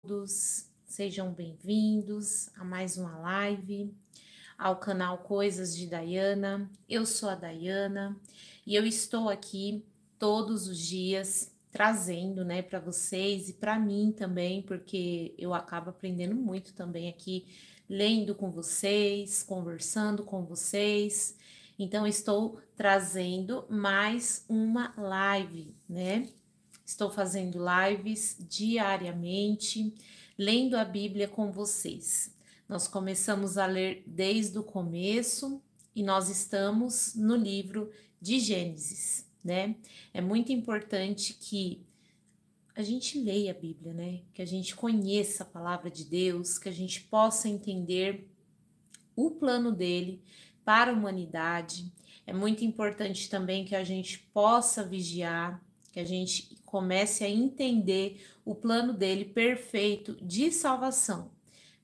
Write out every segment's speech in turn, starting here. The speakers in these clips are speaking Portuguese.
todos, sejam bem-vindos a mais uma live, ao canal Coisas de Dayana. Eu sou a Dayana e eu estou aqui todos os dias trazendo, né, para vocês e para mim também, porque eu acabo aprendendo muito também aqui, lendo com vocês, conversando com vocês. Então, estou trazendo mais uma live, né? Estou fazendo lives diariamente, lendo a Bíblia com vocês. Nós começamos a ler desde o começo e nós estamos no livro de Gênesis, né? É muito importante que a gente leia a Bíblia, né? Que a gente conheça a palavra de Deus, que a gente possa entender o plano dele para a humanidade. É muito importante também que a gente possa vigiar, que a gente comece a entender o plano dele perfeito de salvação,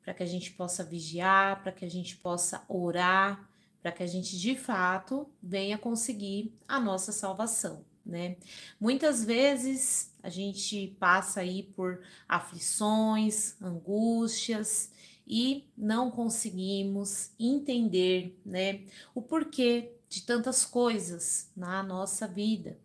para que a gente possa vigiar, para que a gente possa orar, para que a gente de fato venha conseguir a nossa salvação, né? Muitas vezes a gente passa aí por aflições, angústias, e não conseguimos entender, né, o porquê de tantas coisas na nossa vida.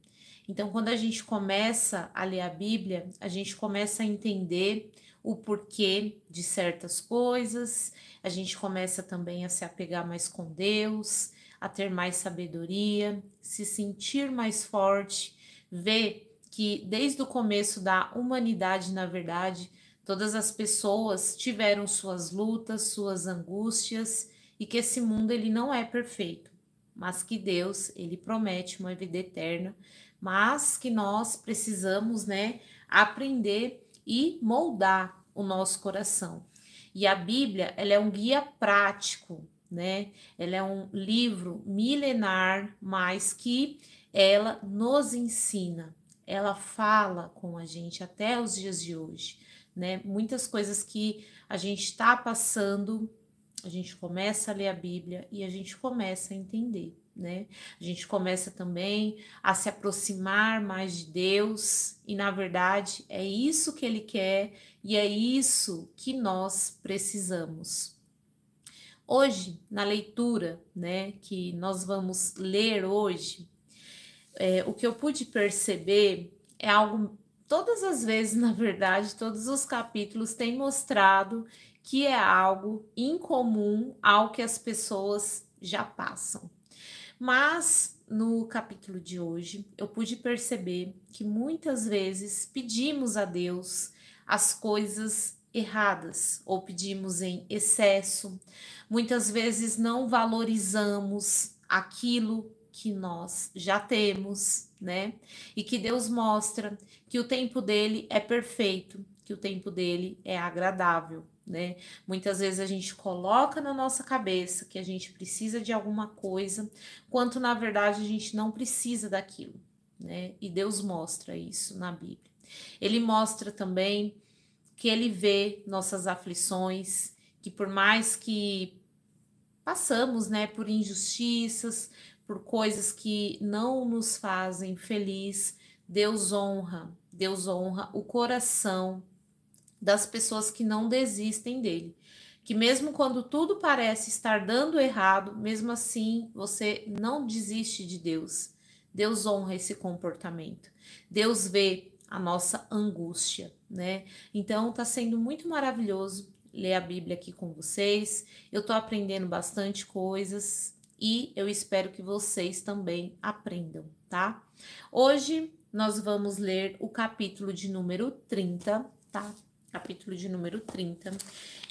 Então, quando a gente começa a ler a Bíblia, a gente começa a entender o porquê de certas coisas, a gente começa também a se apegar mais com Deus, a ter mais sabedoria, se sentir mais forte, ver que desde o começo da humanidade, na verdade, todas as pessoas tiveram suas lutas, suas angústias e que esse mundo ele não é perfeito, mas que Deus, ele promete uma vida eterna, mas que nós precisamos, né, aprender e moldar o nosso coração. E a Bíblia, ela é um guia prático, né? Ela é um livro milenar, mas que ela nos ensina, ela fala com a gente até os dias de hoje, né? Muitas coisas que a gente está passando, a gente começa a ler a Bíblia e a gente começa a entender, né? A gente começa também a se aproximar mais de Deus e, na verdade, é isso que Ele quer e é isso que nós precisamos. Hoje, na leitura, né, que nós vamos ler hoje, o que eu pude perceber é algo, todas as vezes, na verdade, todos os capítulos têm mostrado que é algo incomum ao que as pessoas já passam. Mas no capítulo de hoje, eu pude perceber que muitas vezes pedimos a Deus as coisas erradas ou pedimos em excesso. Muitas vezes não valorizamos aquilo que nós já temos, né? E que Deus mostra que o tempo dele é perfeito, que o tempo dele é agradável, né? Muitas vezes a gente coloca na nossa cabeça que a gente precisa de alguma coisa, quanto na verdade a gente não precisa daquilo, né? E Deus mostra isso na Bíblia. Ele mostra também que ele vê nossas aflições, que por mais que passamos, né, por injustiças, por coisas que não nos fazem feliz, Deus honra o coração das pessoas que não desistem dele. Que mesmo quando tudo parece estar dando errado, mesmo assim você não desiste de Deus. Deus honra esse comportamento. Deus vê a nossa angústia, né? Então tá sendo muito maravilhoso ler a Bíblia aqui com vocês. Eu tô aprendendo bastante coisas e eu espero que vocês também aprendam, tá? Hoje nós vamos ler o capítulo de número 30, tá? Capítulo de número 30.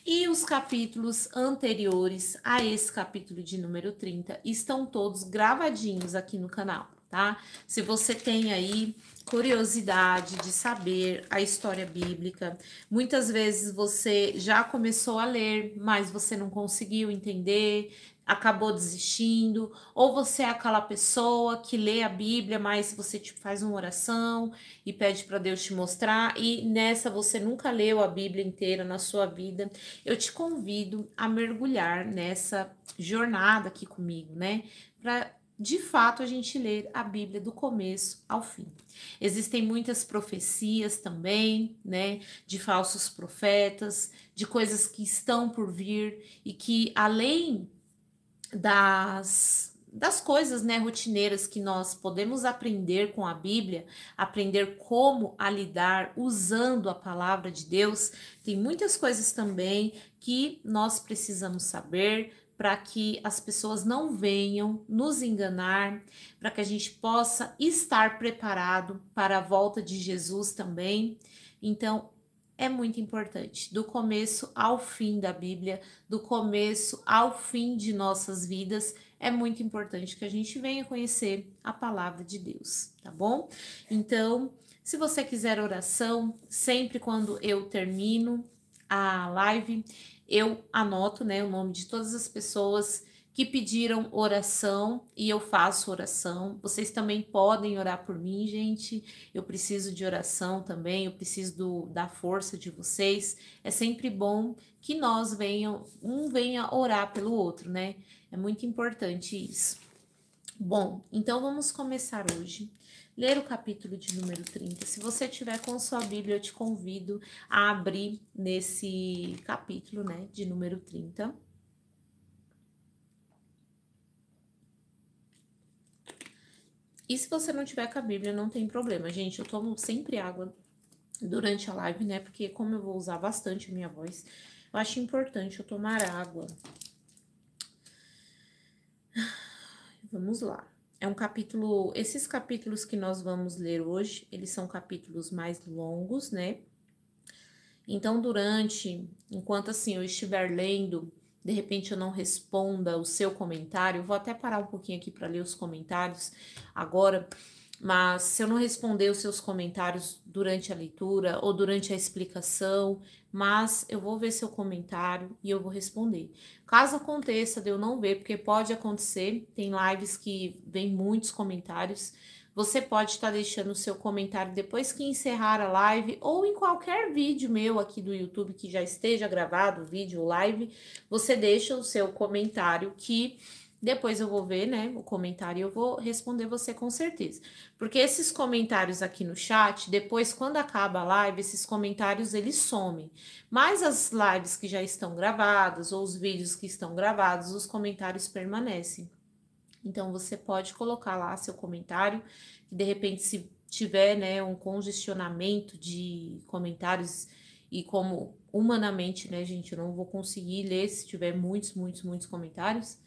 E os capítulos anteriores a esse capítulo de número 30 estão todos gravadinhos aqui no canal, tá? Se você tem aí curiosidade de saber a história bíblica, muitas vezes você já começou a ler, mas você não conseguiu entender, acabou desistindo, ou você é aquela pessoa que lê a Bíblia, mas você tipo, faz uma oração e pede para Deus te mostrar, e nessa você nunca leu a Bíblia inteira na sua vida. Eu te convido a mergulhar nessa jornada aqui comigo, né? Para de fato, a gente ler a Bíblia do começo ao fim. Existem muitas profecias também, né, de falsos profetas, de coisas que estão por vir e que, além das coisas, né, rotineiras que nós podemos aprender com a Bíblia, aprender como a lidar usando a palavra de Deus, tem muitas coisas também que nós precisamos saber para que as pessoas não venham nos enganar, para que a gente possa estar preparado para a volta de Jesus também. Então, é muito importante, do começo ao fim da Bíblia, do começo ao fim de nossas vidas, é muito importante que a gente venha conhecer a palavra de Deus, tá bom? Então, se você quiser oração, sempre quando eu termino a live, eu anoto, né, o nome de todas as pessoas que pediram oração e eu faço oração. Vocês também podem orar por mim, gente. Eu preciso de oração também, eu preciso da força de vocês. É sempre bom que um venha orar pelo outro, né? É muito importante isso. Bom, então vamos começar hoje. Ler o capítulo de número 30. Se você tiver com sua Bíblia, eu te convido a abrir nesse capítulo, né, de número 30. E se você não tiver com a Bíblia, não tem problema, gente. Eu tomo sempre água durante a live, né? Porque como eu vou usar bastante a minha voz, eu acho importante eu tomar água. Vamos lá. É um capítulo, esses capítulos que nós vamos ler hoje, eles são capítulos mais longos, né? Então, enquanto assim eu estiver lendo, de repente eu não responda o seu comentário, eu vou até parar um pouquinho aqui para ler os comentários agora, mas se eu não responder os seus comentários durante a leitura ou durante a explicação, mas eu vou ver seu comentário e eu vou responder. Caso aconteça de eu não ver, porque pode acontecer, tem lives que vem muitos comentários, você pode estar deixando o seu comentário depois que encerrar a live ou em qualquer vídeo meu aqui do YouTube que já esteja gravado, vídeo, live, você deixa o seu comentário que depois eu vou ver, né, o comentário e eu vou responder você com certeza. Porque esses comentários aqui no chat, depois quando acaba a live, esses comentários eles somem. Mas as lives que já estão gravadas ou os vídeos que estão gravados, os comentários permanecem. Então, você pode colocar lá seu comentário, que de repente, se tiver, né, um congestionamento de comentários, e como humanamente, né, gente, eu não vou conseguir ler se tiver muitos comentários,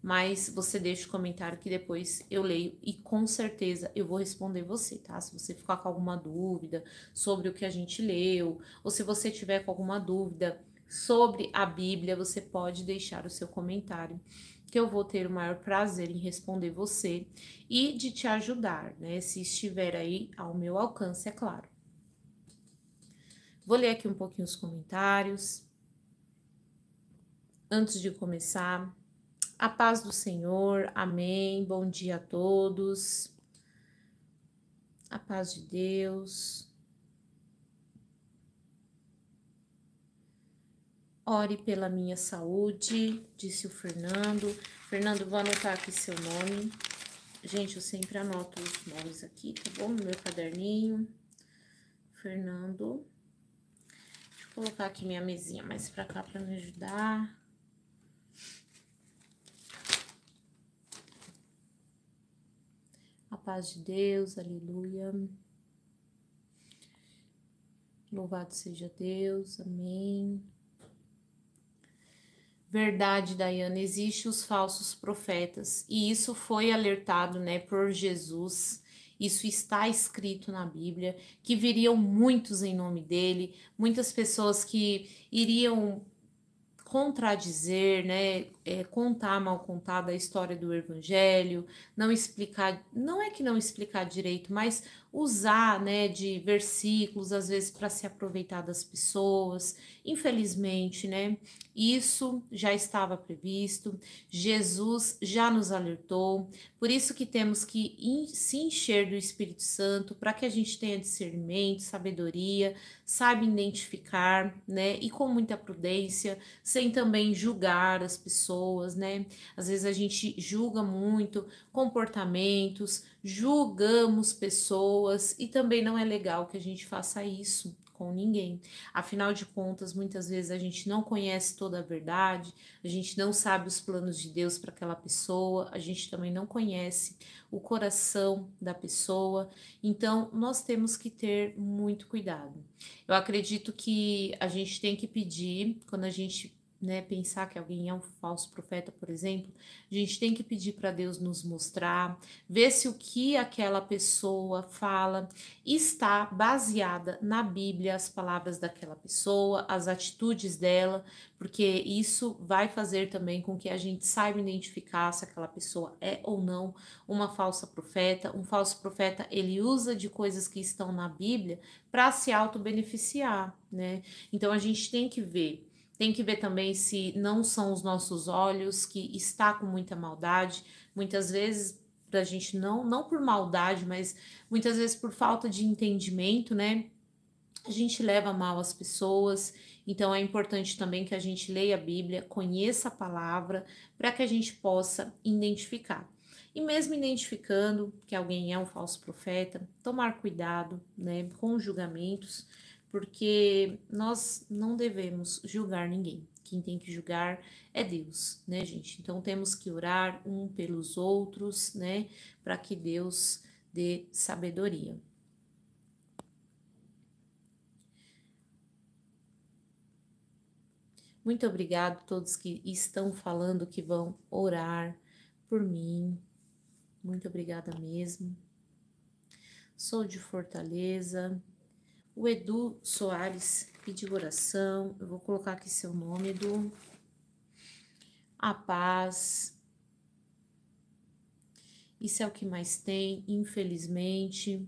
mas você deixa o comentário que depois eu leio e com certeza eu vou responder você, tá? Se você ficar com alguma dúvida sobre o que a gente leu, ou se você tiver com alguma dúvida sobre a Bíblia, você pode deixar o seu comentário, que eu vou ter o maior prazer em responder você e de te ajudar, né? Se estiver aí ao meu alcance, é claro. Vou ler aqui um pouquinho os comentários. Antes de começar, a paz do Senhor, amém. Bom dia a todos. A paz de Deus. Ore pela minha saúde, disse o Fernando. Fernando, vou anotar aqui seu nome. Gente, eu sempre anoto os nomes aqui, tá bom? No meu caderninho. Fernando. Deixa eu colocar aqui minha mesinha mais pra cá pra me ajudar. A paz de Deus, aleluia. Louvado seja Deus, amém. Verdade, Daiana, existem os falsos profetas, e isso foi alertado, né, por Jesus. Isso está escrito na Bíblia, que viriam muitos em nome dele, muitas pessoas que iriam contradizer, né, contar mal contada a história do evangelho, não explicar, não é que não explicar direito, mas usar, né, de versículos às vezes para se aproveitar das pessoas. Infelizmente, né, isso já estava previsto. Jesus já nos alertou. Por isso que temos que se encher do Espírito Santo para que a gente tenha discernimento, sabedoria, saiba identificar, né, e com muita prudência, sem também julgar as pessoas pessoas, né? Às vezes a gente julga muito comportamentos, julgamos pessoas e também não é legal que a gente faça isso com ninguém. Afinal de contas, muitas vezes a gente não conhece toda a verdade, a gente não sabe os planos de Deus para aquela pessoa, a gente também não conhece o coração da pessoa, então nós temos que ter muito cuidado. Eu acredito que a gente tem que pedir, quando a gente, né, pensar que alguém é um falso profeta, por exemplo, a gente tem que pedir para Deus nos mostrar, ver se o que aquela pessoa fala está baseada na Bíblia, as palavras daquela pessoa, as atitudes dela, porque isso vai fazer também com que a gente saiba identificar se aquela pessoa é ou não uma falsa profeta. Um falso profeta, ele usa de coisas que estão na Bíblia para se auto-beneficiar, né? Então a gente tem que ver. Tem que ver também se não são os nossos olhos que está com muita maldade. Muitas vezes, pra gente não por maldade, mas muitas vezes por falta de entendimento, né? A gente leva mal as pessoas. Então é importante também que a gente leia a Bíblia, conheça a palavra, para que a gente possa identificar. E mesmo identificando que alguém é um falso profeta, tomar cuidado, né, com os julgamentos, porque nós não devemos julgar ninguém. Quem tem que julgar é Deus, né, gente? Então temos que orar um pelos outros, né, para que Deus dê sabedoria. Muito obrigado a todos que estão falando que vão orar por mim. Muito obrigada mesmo. Sou de Fortaleza. O Edu Soares pediu oração. Eu vou colocar aqui seu nome, Edu. A paz. Isso é o que mais tem, infelizmente.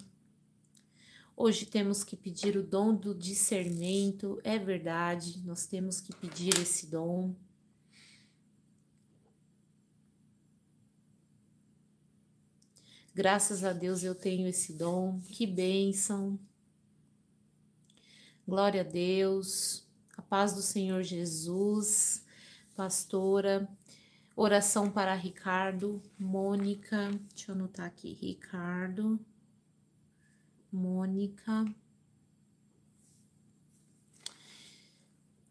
Hoje temos que pedir o dom do discernimento. É verdade, nós temos que pedir esse dom. Graças a Deus eu tenho esse dom. Que bênção. Glória a Deus. A paz do Senhor Jesus. Pastora. Oração para Ricardo, Mônica. Deixa eu anotar aqui. Ricardo, Mônica.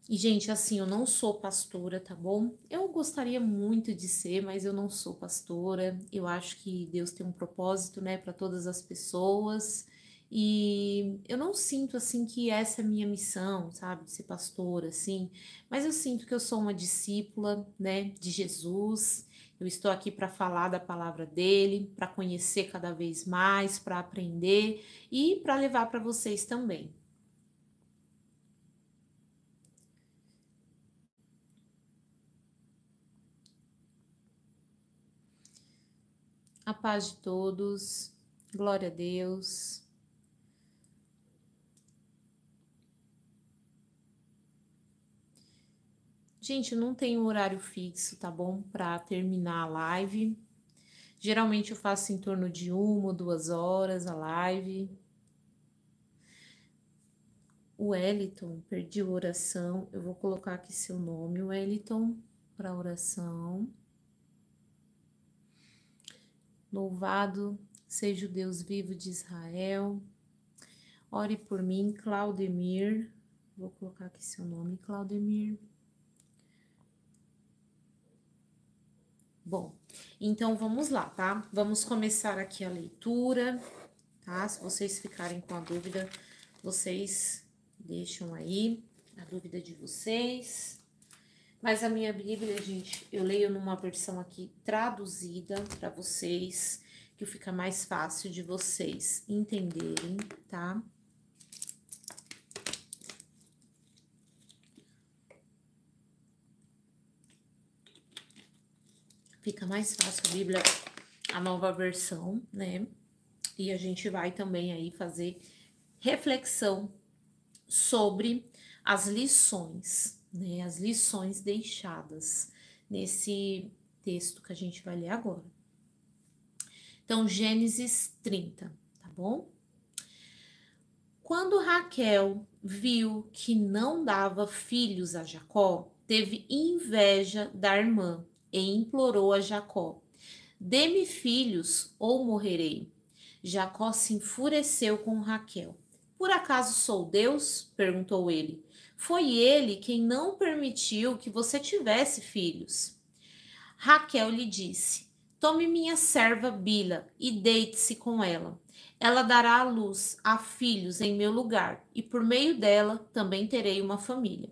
E, gente, assim, eu não sou pastora, tá bom? Eu gostaria muito de ser, mas eu não sou pastora. Eu acho que Deus tem um propósito, né, para todas as pessoas. E eu não sinto, assim, que essa é a minha missão, sabe, de ser pastora, assim. Mas eu sinto que eu sou uma discípula, né, de Jesus. Eu estou aqui para falar da palavra dele, para conhecer cada vez mais, para aprender e para levar para vocês também. A paz de todos, glória a Deus. Gente, eu não tenho horário fixo, tá bom? Para terminar a live. Geralmente eu faço em torno de 1 ou 2 horas a live. O Wellington pediu oração. Eu vou colocar aqui seu nome, Wellington, para oração. Louvado seja o Deus vivo de Israel. Ore por mim, Claudemir. Vou colocar aqui seu nome, Claudemir. Bom, então vamos lá, tá? Vamos começar aqui a leitura, tá? Se vocês ficarem com a dúvida, vocês deixam aí a dúvida de vocês. Mas a minha Bíblia, gente, eu leio numa versão aqui traduzida para vocês, que fica mais fácil de vocês entenderem, tá? Fica mais fácil a Bíblia, a nova versão, né? E a gente vai também aí fazer reflexão sobre as lições, né? As lições deixadas nesse texto que a gente vai ler agora. Então, Gênesis 30, tá bom? Quando Raquel viu que não dava filhos a Jacó, teve inveja da irmã e implorou a Jacó: dê-me filhos ou morrerei. Jacó se enfureceu com Raquel. Por acaso sou Deus? Perguntou ele. Foi ele quem não permitiu que você tivesse filhos. Raquel lhe disse: tome minha serva Bila e deite-se com ela. Ela dará à luz a filhos em meu lugar, e por meio dela também terei uma família.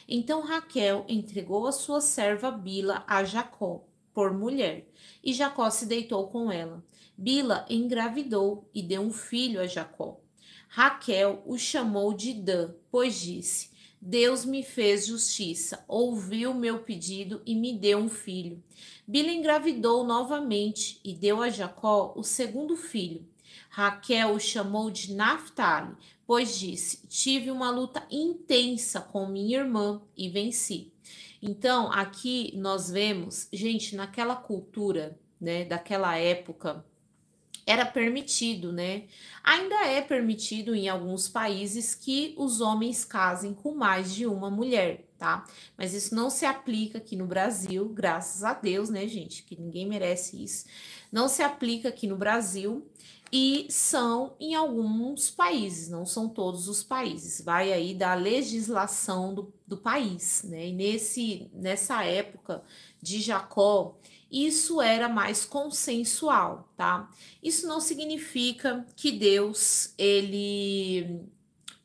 Então Raquel entregou a sua serva Bila a Jacó, por mulher, e Jacó se deitou com ela. Bila engravidou e deu um filho a Jacó. Raquel o chamou de Dan, pois disse: Deus me fez justiça, ouviu meu pedido e me deu um filho. Bila engravidou novamente e deu a Jacó o segundo filho. Raquel o chamou de Naphtali, pois disse: tive uma luta intensa com minha irmã e venci. Então, aqui nós vemos, gente, naquela cultura, né, daquela época, era permitido, né? Ainda é permitido em alguns países que os homens casem com mais de uma mulher, tá? Mas isso não se aplica aqui no Brasil, graças a Deus, né, gente? Que ninguém merece isso. Não se aplica aqui no Brasil e são em alguns países, não são todos os países. Vai aí da legislação do país, né? E nessa época de Jacó, isso era mais consensual, tá? Isso não significa que Deus, ele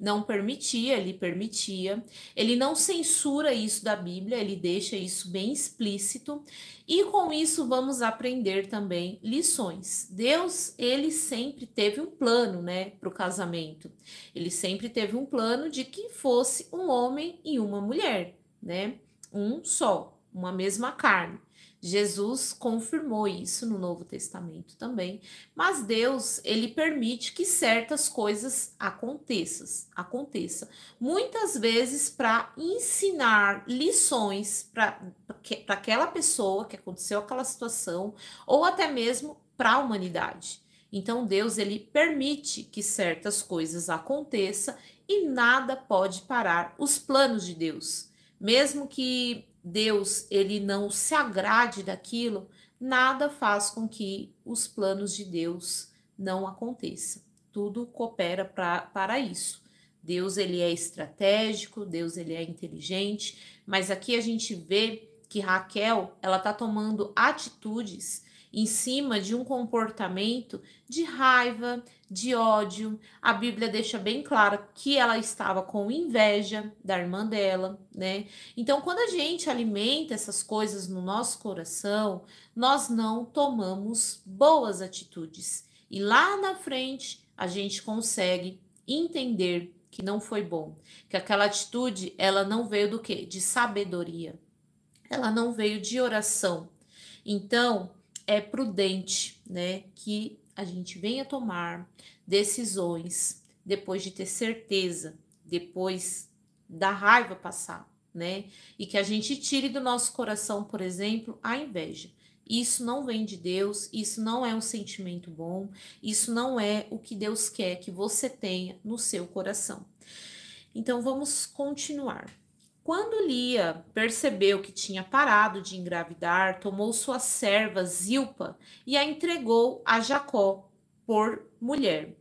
não permitia, ele permitia. Ele não censura isso da Bíblia, ele deixa isso bem explícito. E com isso vamos aprender também lições. Deus, ele sempre teve um plano, né, para o casamento. Ele sempre teve um plano de que fosse um homem e uma mulher, né? Um só, uma mesma carne. Jesus confirmou isso no Novo Testamento também, mas Deus, ele permite que certas coisas aconteçam. Muitas vezes para ensinar lições para aquela pessoa que aconteceu aquela situação, ou até mesmo para a humanidade. Então Deus, ele permite que certas coisas aconteçam e nada pode parar os planos de Deus. Mesmo que Deus, ele não se agrade daquilo, nada faz com que os planos de Deus não aconteçam. Tudo coopera para isso. Deus, ele é estratégico, Deus, ele é inteligente, mas aqui a gente vê que Raquel, ela tá tomando atitudes em cima de um comportamento de raiva, de ódio. A Bíblia deixa bem claro que ela estava com inveja da irmã dela, né? Então, quando a gente alimenta essas coisas no nosso coração, nós não tomamos boas atitudes. E lá na frente, a gente consegue entender que não foi bom, que aquela atitude, ela não veio do quê? De sabedoria. Ela não veio de oração. Então, é prudente, né, que a gente venha tomar decisões depois de ter certeza, depois da raiva passar, né? E que a gente tire do nosso coração, por exemplo, a inveja. Isso não vem de Deus, isso não é um sentimento bom, isso não é o que Deus quer que você tenha no seu coração. Então vamos continuar. Quando Lia percebeu que tinha parado de engravidar, tomou sua serva Zilpa e a entregou a Jacó por mulher.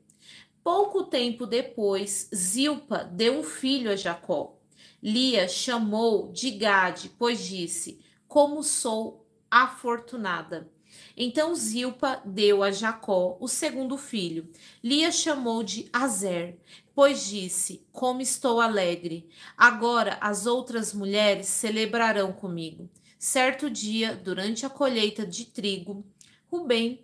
Pouco tempo depois, Zilpa deu um filho a Jacó. Lia chamou de Gade, pois disse: como sou afortunada. Então Zilpa deu a Jacó o segundo filho. Lia chamou de Azer, pois disse: como estou alegre. Agora as outras mulheres celebrarão comigo. Certo dia, durante a colheita de trigo, Rubem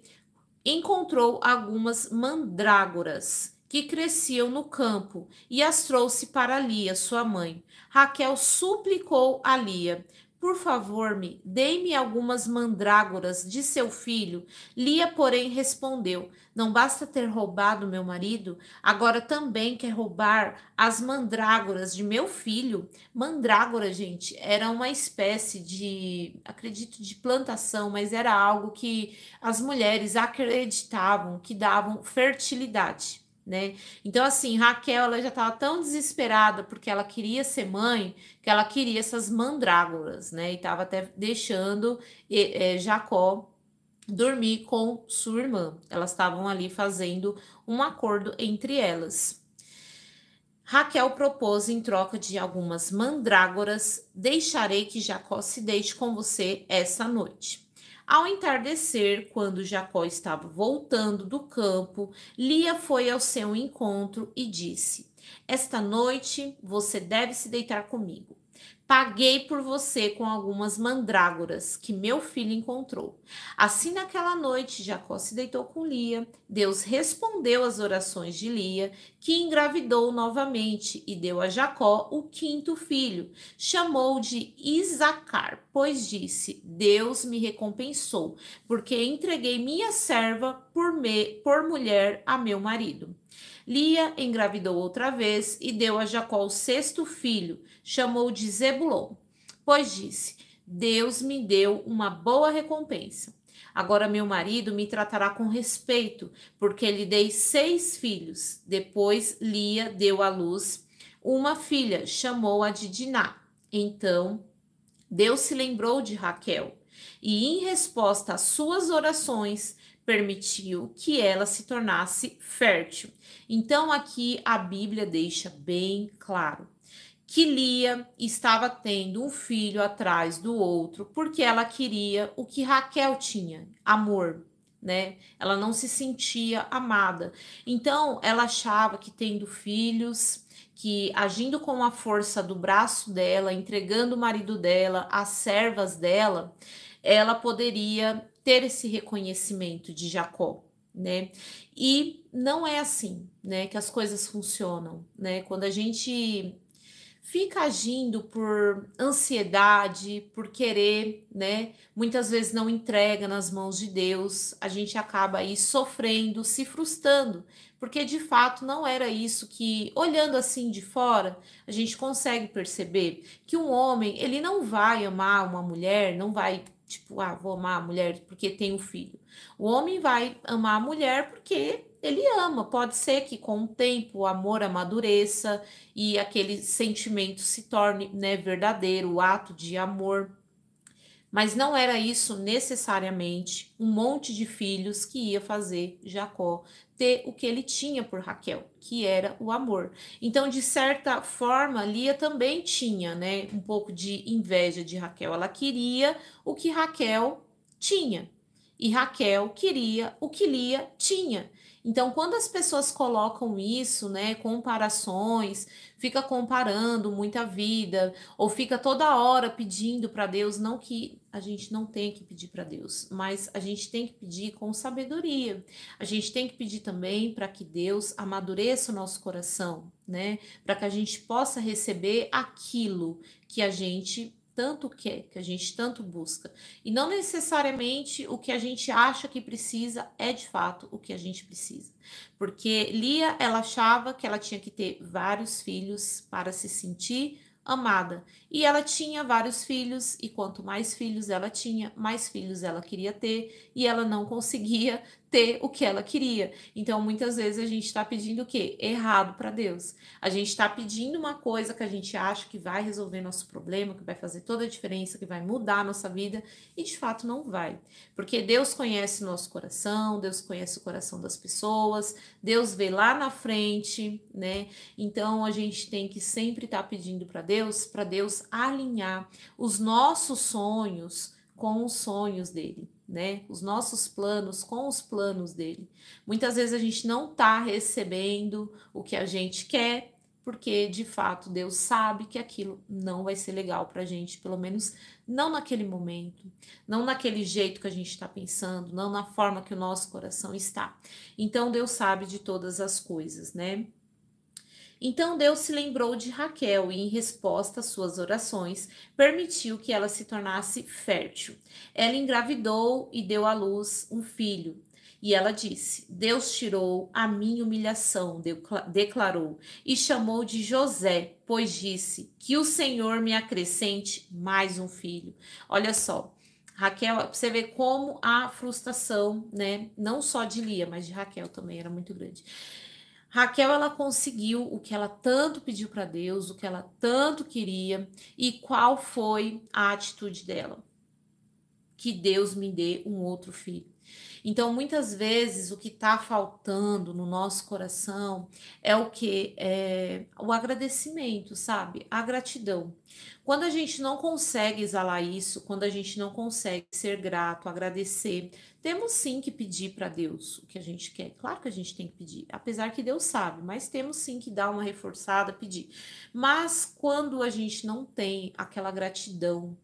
encontrou algumas mandrágoras que cresciam no campo e as trouxe para Lia, sua mãe. Raquel suplicou a Lia: por favor, dê-me algumas mandrágoras de seu filho. Lia, porém, respondeu: não basta ter roubado meu marido, agora também quer roubar as mandrágoras de meu filho. Mandrágora, gente, era uma espécie de, acredito, de plantação, mas era algo que as mulheres acreditavam que davam fertilidade. né? Então, assim, Raquel, ela já estava tão desesperada porque ela queria ser mãe, que ela queria essas mandrágoras, né? E estava até deixando Jacó dormir com sua irmã. Elas estavam ali fazendo um acordo entre elas. Raquel propôs, em troca de algumas mandrágoras: deixarei que Jacó se deite com você essa noite. Ao entardecer, quando Jacó estava voltando do campo, Lia foi ao seu encontro e disse: esta noite você deve se deitar comigo. Paguei por você com algumas mandrágoras que meu filho encontrou. Assim, naquela noite, Jacó se deitou com Lia. Deus respondeu às orações de Lia, que engravidou novamente e deu a Jacó o quinto filho. Chamou de Isacar, pois disse: Deus me recompensou, porque entreguei minha serva por mulher a meu marido. Lia engravidou outra vez e deu a Jacó o sexto filho, chamou de Zebulon, pois disse: Deus me deu uma boa recompensa. Agora meu marido me tratará com respeito, porque lhe dei 6 filhos. Depois Lia deu à luz uma filha, chamou-a de Diná. Então Deus se lembrou de Raquel e, em resposta às suas orações, permitiu que ela se tornasse fértil. Então, aqui a Bíblia deixa bem claro que Lia estava tendo um filho atrás do outro porque ela queria o que Raquel tinha, amor, né? Ela não se sentia amada. Então, ela achava que tendo filhos, que agindo com a força do braço dela, entregando o marido dela, as servas dela, ela poderia ter esse reconhecimento de Jacó, né? E não é assim, né, que as coisas funcionam, né? Quando a gente fica agindo por ansiedade, por querer, né? Muitas vezes não entrega nas mãos de Deus, a gente acaba aí sofrendo, se frustrando, porque de fato não era isso que, olhando assim de fora, a gente consegue perceber que um homem, ele não vai amar uma mulher, não vai, tipo, vou amar a mulher porque tem um filho. O homem vai amar a mulher porque ele ama. Pode ser que com o tempo o amor amadureça e aquele sentimento se torne, né, verdadeiro, o ato de amor. Mas não era isso necessariamente um monte de filhos que ia fazer Jacó ter o que ele tinha por Raquel, que era o amor. Então, de certa forma, Lia também tinha, né, um pouco de inveja de Raquel. Ela queria o que Raquel tinha e Raquel queria o que Lia tinha. Então, quando as pessoas colocam isso, né, comparações, fica comparando muita vida, ou fica toda hora pedindo para Deus, não que a gente não tem que pedir para Deus, mas a gente tem que pedir com sabedoria. A gente tem que pedir também para que Deus amadureça o nosso coração, né? Para que a gente possa receber aquilo que a gente tanto quer, que a gente tanto busca. E não necessariamente o que a gente acha que precisa é de fato o que a gente precisa. Porque Lia, ela achava que ela tinha que ter vários filhos para se sentir amada. E ela tinha vários filhos, e quanto mais filhos ela tinha, mais filhos ela queria ter, e ela não conseguia ter o que ela queria. Então, muitas vezes a gente está pedindo o quê? Errado para Deus. A gente está pedindo uma coisa que a gente acha que vai resolver nosso problema, que vai fazer toda a diferença, que vai mudar a nossa vida, e de fato não vai. Porque Deus conhece o nosso coração, Deus conhece o coração das pessoas, Deus vê lá na frente, né? Então a gente tem que sempre estar pedindo para Deus alinhar os nossos sonhos com os sonhos dele, né? Os nossos planos com os planos dele. Muitas vezes a gente não está recebendo o que a gente quer, porque de fato Deus sabe que aquilo não vai ser legal para a gente, pelo menos não naquele momento, não naquele jeito que a gente está pensando, não na forma que o nosso coração está. Então Deus sabe de todas as coisas, né? Então Deus se lembrou de Raquel e, em resposta às suas orações, permitiu que ela se tornasse fértil. Ela engravidou e deu à luz um filho. E ela disse: Deus tirou a minha humilhação, declarou, e chamou de José, pois disse: que o Senhor me acrescente mais um filho. Olha só. Raquel, você vê como a frustração, né, não só de Lia, mas de Raquel também era muito grande. Raquel, ela conseguiu o que ela tanto pediu para Deus, o que ela tanto queria. E qual foi a atitude dela? Que Deus me dê um outro filho. Então, muitas vezes, o que está faltando no nosso coração é o que? É o agradecimento, sabe? A gratidão. Quando a gente não consegue exalar isso, quando a gente não consegue ser grato, agradecer, temos sim que pedir para Deus o que a gente quer. Claro que a gente tem que pedir, apesar que Deus sabe, mas temos sim que dar uma reforçada, pedir. Mas quando a gente não tem aquela gratidão,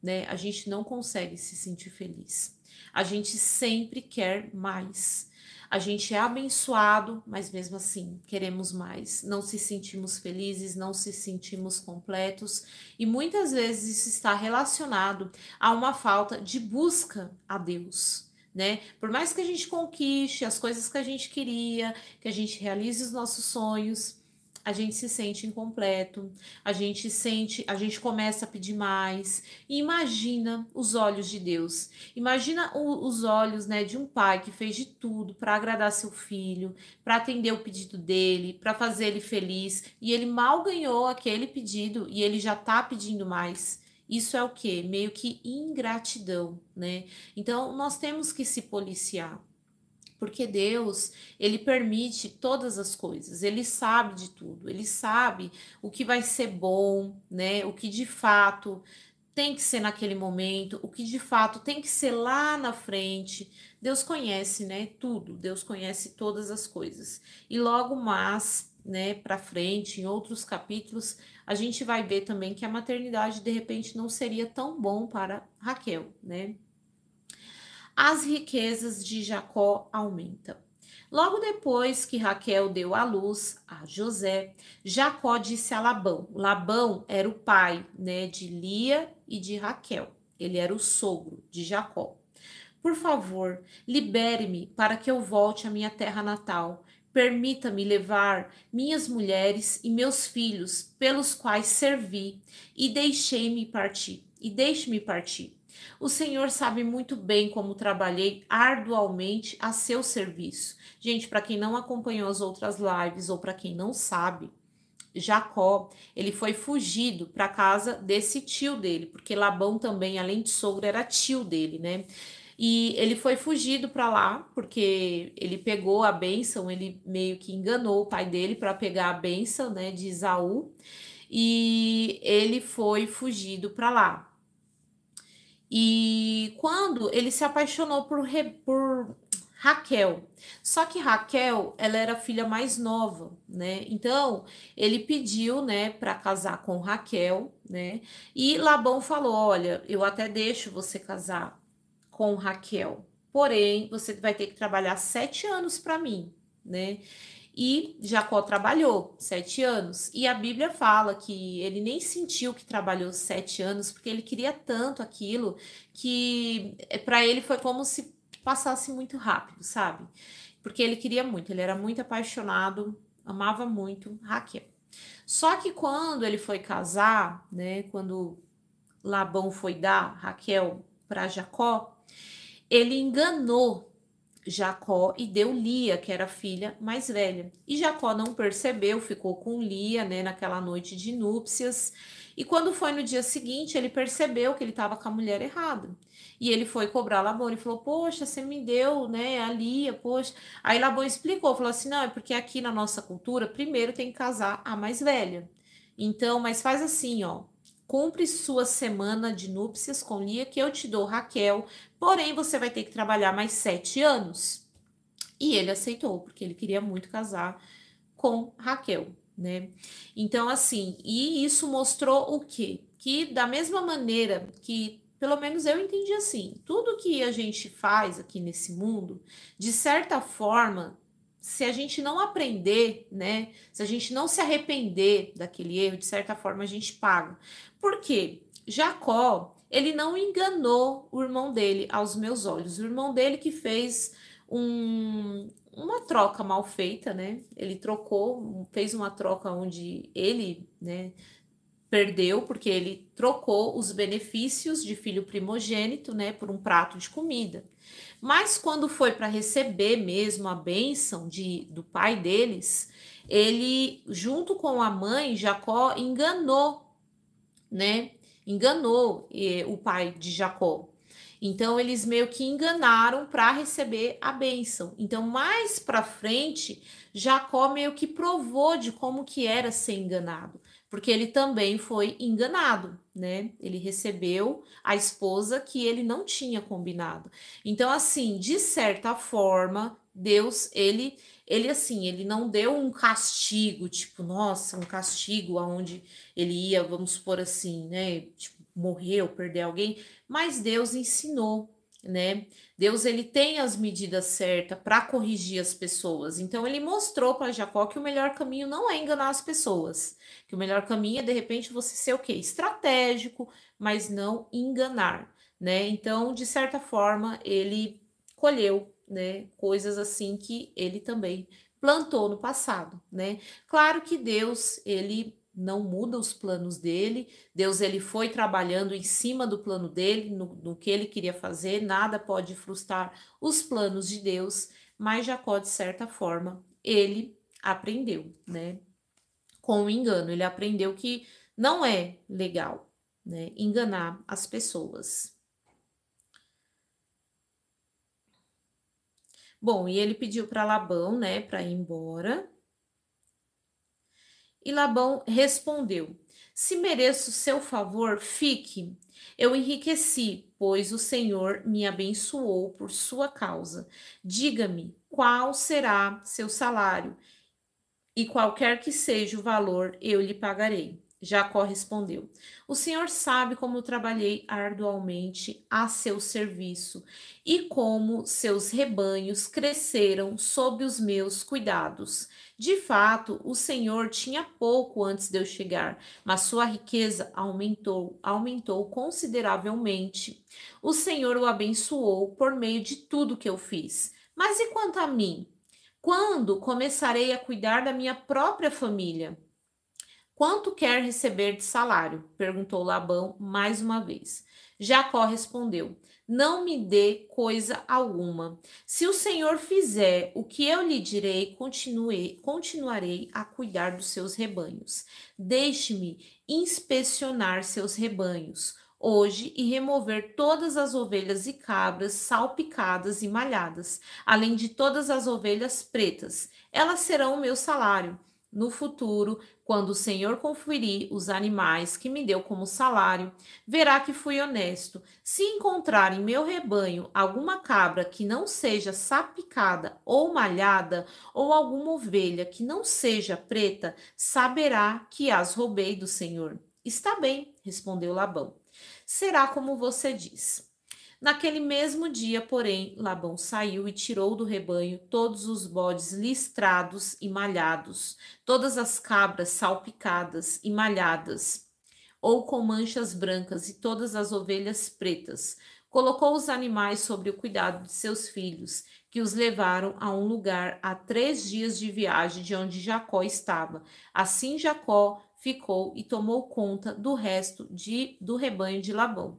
né, a gente não consegue se sentir feliz. A gente sempre quer mais. A gente é abençoado, mas mesmo assim queremos mais. Não se sentimos felizes, não se sentimos completos, e muitas vezes isso está relacionado a uma falta de busca a Deus. Né? Por mais que a gente conquiste as coisas que a gente queria, que a gente realize os nossos sonhos, a gente se sente incompleto, a gente começa a pedir mais. E imagina os olhos de Deus. Imagina os olhos, né, de um pai que fez de tudo para agradar seu filho, para atender o pedido dele, para fazer ele feliz, e ele mal ganhou aquele pedido e ele já tá pedindo mais. Isso é o quê? Meio que ingratidão, né? Então, nós temos que se policiar. Porque Deus, ele permite todas as coisas, ele sabe de tudo, ele sabe o que vai ser bom, né? O que de fato tem que ser naquele momento, o que de fato tem que ser lá na frente. Deus conhece, né? Tudo, Deus conhece todas as coisas. E logo mais, né, para frente, em outros capítulos, a gente vai ver também que a maternidade de repente não seria tão bom para Raquel, né? As riquezas de Jacó aumentam. Logo depois que Raquel deu à luz a José, Jacó disse a Labão. Labão era o pai, né, de Lia e de Raquel. Ele era o sogro de Jacó. Por favor, libere-me para que eu volte à minha terra natal. Permita-me levar minhas mulheres e meus filhos, pelos quais servi, e deixei-me partir. E deixe-me partir. O Senhor sabe muito bem como trabalhei arduamente a seu serviço. Gente, para quem não acompanhou as outras lives ou para quem não sabe, Jacó, ele foi fugido para casa desse tio dele, porque Labão também, além de sogro, era tio dele, né? E ele foi fugido para lá, porque ele pegou a bênção, ele meio que enganou o pai dele para pegar a bênção, né, de Esaú, e ele foi fugido para lá. E quando ele se apaixonou por Raquel. Só que Raquel, ela era a filha mais nova, né? Então, ele pediu, né, para casar com Raquel, né? E Labão falou: "Olha, eu até deixo você casar com Raquel, porém, você vai ter que trabalhar 7 anos para mim, né?" E Jacó trabalhou 7 anos. E a Bíblia fala que ele nem sentiu que trabalhou 7 anos, porque ele queria tanto aquilo que para ele foi como se passasse muito rápido, sabe? Porque ele queria muito, ele era muito apaixonado, amava muito Raquel. Só que quando ele foi casar, né, quando Labão foi dar Raquel para Jacó, ele enganou Jacó e deu Lia, que era a filha mais velha. E Jacó não percebeu, ficou com Lia, né, naquela noite de núpcias. E quando foi no dia seguinte, ele percebeu que ele estava com a mulher errada. E ele foi cobrar Labão e falou: "Poxa, você me deu, né, a Lia, poxa." Aí Labão explicou, falou assim: "Não, é porque aqui na nossa cultura, primeiro tem que casar a mais velha. Então, mas faz assim, ó, cumpre sua semana de núpcias com Lia, que eu te dou Raquel, porém você vai ter que trabalhar mais 7 anos." E ele aceitou, porque ele queria muito casar com Raquel, né? Então, assim, e isso mostrou o quê? Que da mesma maneira que, pelo menos eu entendi assim, tudo que a gente faz aqui nesse mundo, de certa forma, se a gente não aprender, né? Se a gente não se arrepender daquele erro, de certa forma a gente paga. Por quê? Jacó, ele não enganou o irmão dele aos meus olhos. O irmão dele que fez uma troca mal feita, né? Ele trocou, fez uma troca onde ele, né, perdeu, porque ele trocou os benefícios de filho primogênito, né, por um prato de comida. Mas quando foi para receber mesmo a bênção do pai deles, ele, junto com a mãe, Jacó enganou, né? Enganou o pai de Jacó. Então eles meio que enganaram para receber a bênção. Então mais para frente, Jacó meio que provou de como que era ser enganado, porque ele também foi enganado, né? Ele recebeu a esposa que ele não tinha combinado. Então assim, de certa forma, Deus, ele assim, ele não deu um castigo, tipo, nossa, um castigo aonde ele ia, vamos supor assim, né, tipo, morrer ou perder alguém, mas Deus ensinou, né? Deus, ele tem as medidas certas para corrigir as pessoas. Então ele mostrou para Jacó que o melhor caminho não é enganar as pessoas, que o melhor caminho é de repente você ser o quê? Estratégico, mas não enganar, né? Então, de certa forma, ele colheu, né, coisas assim que ele também plantou no passado, né? Claro que Deus, ele não muda os planos dele. Deus, ele foi trabalhando em cima do plano dele, no que ele queria fazer. Nada pode frustrar os planos de Deus, mas Jacó, de certa forma, ele aprendeu, né? Com o engano, ele aprendeu que não é legal, né, enganar as pessoas. Bom, e ele pediu para Labão, né, para ir embora. E Labão respondeu: Se mereço seu favor, fique. Eu enriqueci, pois o Senhor me abençoou por sua causa. Diga-me qual será seu salário, e qualquer que seja o valor, eu lhe pagarei. Jacó respondeu: O Senhor sabe como trabalhei arduamente a seu serviço e como seus rebanhos cresceram sob os meus cuidados. De fato, o Senhor tinha pouco antes de eu chegar, mas sua riqueza aumentou consideravelmente. O Senhor o abençoou por meio de tudo que eu fiz. Mas e quanto a mim? Quando começarei a cuidar da minha própria família? Quanto quer receber de salário? Perguntou Labão mais uma vez. Jacó respondeu: Não me dê coisa alguma. Se o Senhor fizer o que eu lhe direi, continuarei a cuidar dos seus rebanhos. Deixe-me inspecionar seus rebanhos hoje e remover todas as ovelhas e cabras salpicadas e malhadas, além de todas as ovelhas pretas. Elas serão o meu salário. No futuro, quando o Senhor conferir os animais que me deu como salário, verá que fui honesto. Se encontrar em meu rebanho alguma cabra que não seja sapicada ou malhada, ou alguma ovelha que não seja preta, saberá que as roubei do Senhor. Está bem, respondeu Labão. Será como você diz. Naquele mesmo dia, porém, Labão saiu e tirou do rebanho todos os bodes listrados e malhados, todas as cabras salpicadas e malhadas, ou com manchas brancas, e todas as ovelhas pretas. Colocou os animais sobre o cuidado de seus filhos, que os levaram a um lugar a 3 dias de viagem de onde Jacó estava. Assim Jacó ficou e tomou conta do resto do rebanho de Labão.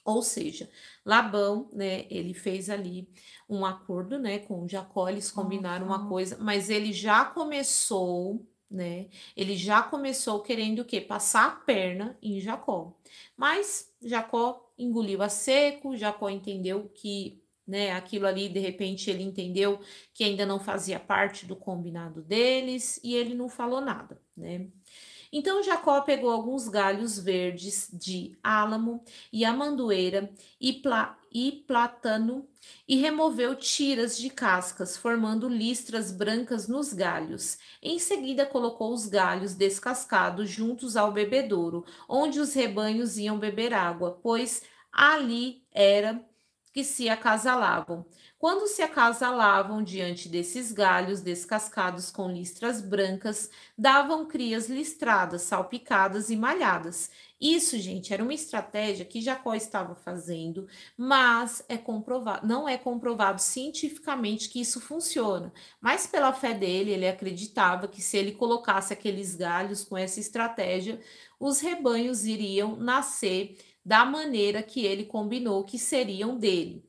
Ou seja, Labão, né, ele fez ali um acordo, né, com Jacó, eles combinaram uma coisa, mas ele já começou, né, ele já começou querendo o quê? Passar a perna em Jacó. Mas Jacó engoliu a seco, Jacó entendeu que, né, aquilo ali, de repente, ele entendeu que ainda não fazia parte do combinado deles e ele não falou nada, né. Então Jacó pegou alguns galhos verdes de álamo e amendoeira e plátano e removeu tiras de cascas, formando listras brancas nos galhos. Em seguida colocou os galhos descascados juntos ao bebedouro, onde os rebanhos iam beber água, pois ali era que se acasalavam. Quando se acasalavam diante desses galhos descascados com listras brancas, davam crias listradas, salpicadas e malhadas. Isso, gente, era uma estratégia que Jacó estava fazendo, mas não é comprovado cientificamente que isso funciona. Mas pela fé dele, ele acreditava que se ele colocasse aqueles galhos com essa estratégia, os rebanhos iriam nascer da maneira que ele combinou que seriam dele.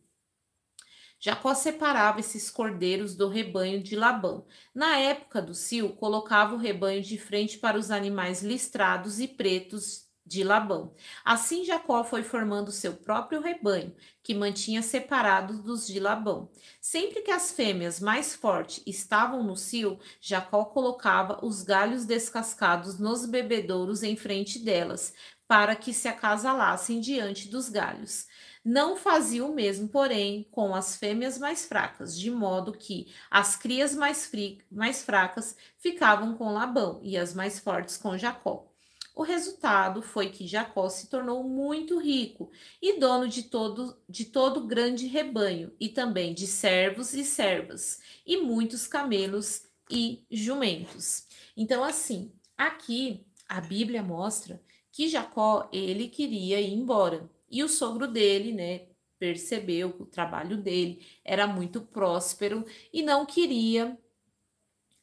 Jacó separava esses cordeiros do rebanho de Labão. Na época do cio, colocava o rebanho de frente para os animais listrados e pretos de Labão. Assim, Jacó foi formando seu próprio rebanho, que mantinha separado dos de Labão. Sempre que as fêmeas mais fortes estavam no cio, Jacó colocava os galhos descascados nos bebedouros em frente delas, para que se acasalassem diante dos galhos. Não fazia o mesmo, porém, com as fêmeas mais fracas, de modo que as crias mais fracas ficavam com Labão e as mais fortes com Jacó. O resultado foi que Jacó se tornou muito rico e dono de todo grande rebanho, e também de servos e servas, e muitos camelos e jumentos. Então, assim, aqui a Bíblia mostra que Jacó, ele queria ir embora. E o sogro dele, né, percebeu que o trabalho dele era muito próspero e não queria,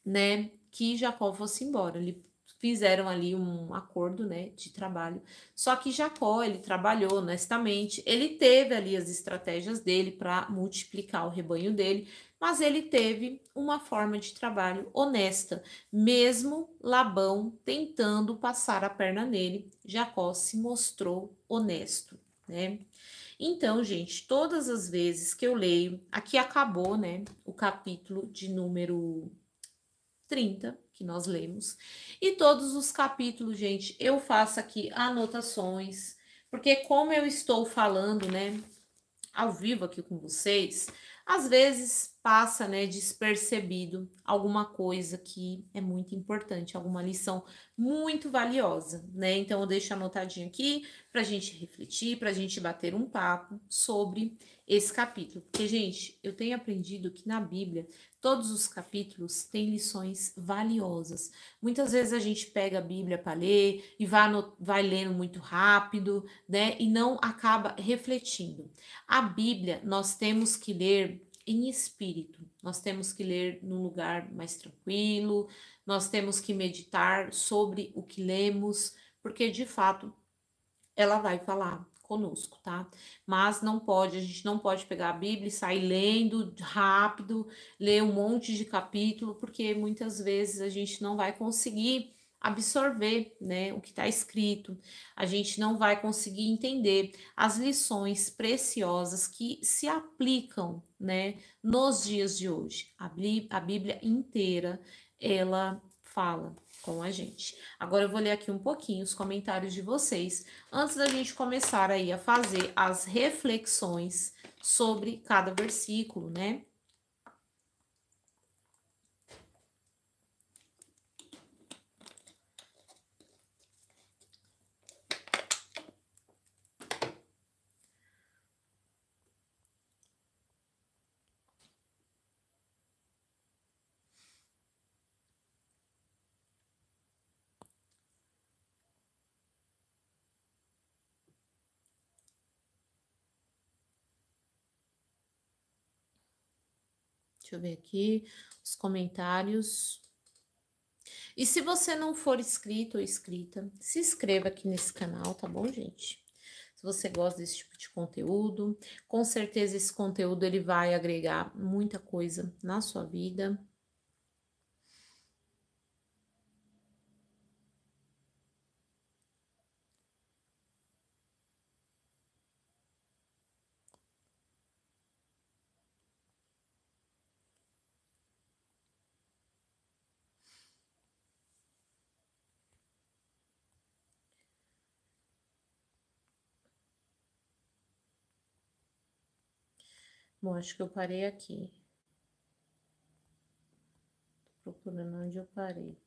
né, que Jacó fosse embora. Ele fizeram ali um acordo, né, de trabalho. Só que Jacó, ele trabalhou honestamente, ele teve ali as estratégias dele para multiplicar o rebanho dele, mas ele teve uma forma de trabalho honesta, mesmo Labão tentando passar a perna nele, Jacó se mostrou honesto, né? Então, gente, todas as vezes que eu leio, aqui acabou, né, o capítulo de número 30 que nós lemos. E todos os capítulos, gente, eu faço aqui anotações, porque como eu estou falando, né, ao vivo aqui com vocês, às vezes passa, né, despercebido alguma coisa que é muito importante, alguma lição muito valiosa, né? Então eu deixo anotadinho aqui para a gente refletir, para a gente bater um papo sobre esse capítulo, porque, gente, eu tenho aprendido que na Bíblia todos os capítulos têm lições valiosas. Muitas vezes a gente pega a Bíblia para ler e vai lendo muito rápido, né? E não acaba refletindo. A Bíblia nós temos que ler em espírito, nós temos que ler num lugar mais tranquilo, nós temos que meditar sobre o que lemos, porque de fato ela vai falar conosco, tá? Mas não pode, a gente não pode pegar a Bíblia e sair lendo rápido, ler um monte de capítulo, porque muitas vezes a gente não vai conseguir absorver, né, o que está escrito. A gente não vai conseguir entender as lições preciosas que se aplicam, né, nos dias de hoje. A Bíblia inteira, ela fala com a gente. Agora eu vou ler aqui um pouquinho os comentários de vocês, antes da gente começar aí a fazer as reflexões sobre cada versículo, né? Deixa eu ver aqui os comentários. E se você não for inscrito ou inscrita, se inscreva aqui nesse canal, tá bom, gente? Se você gosta desse tipo de conteúdo, com certeza esse conteúdo ele vai agregar muita coisa na sua vida. Bom, acho que eu parei aqui. Tô procurando onde eu parei.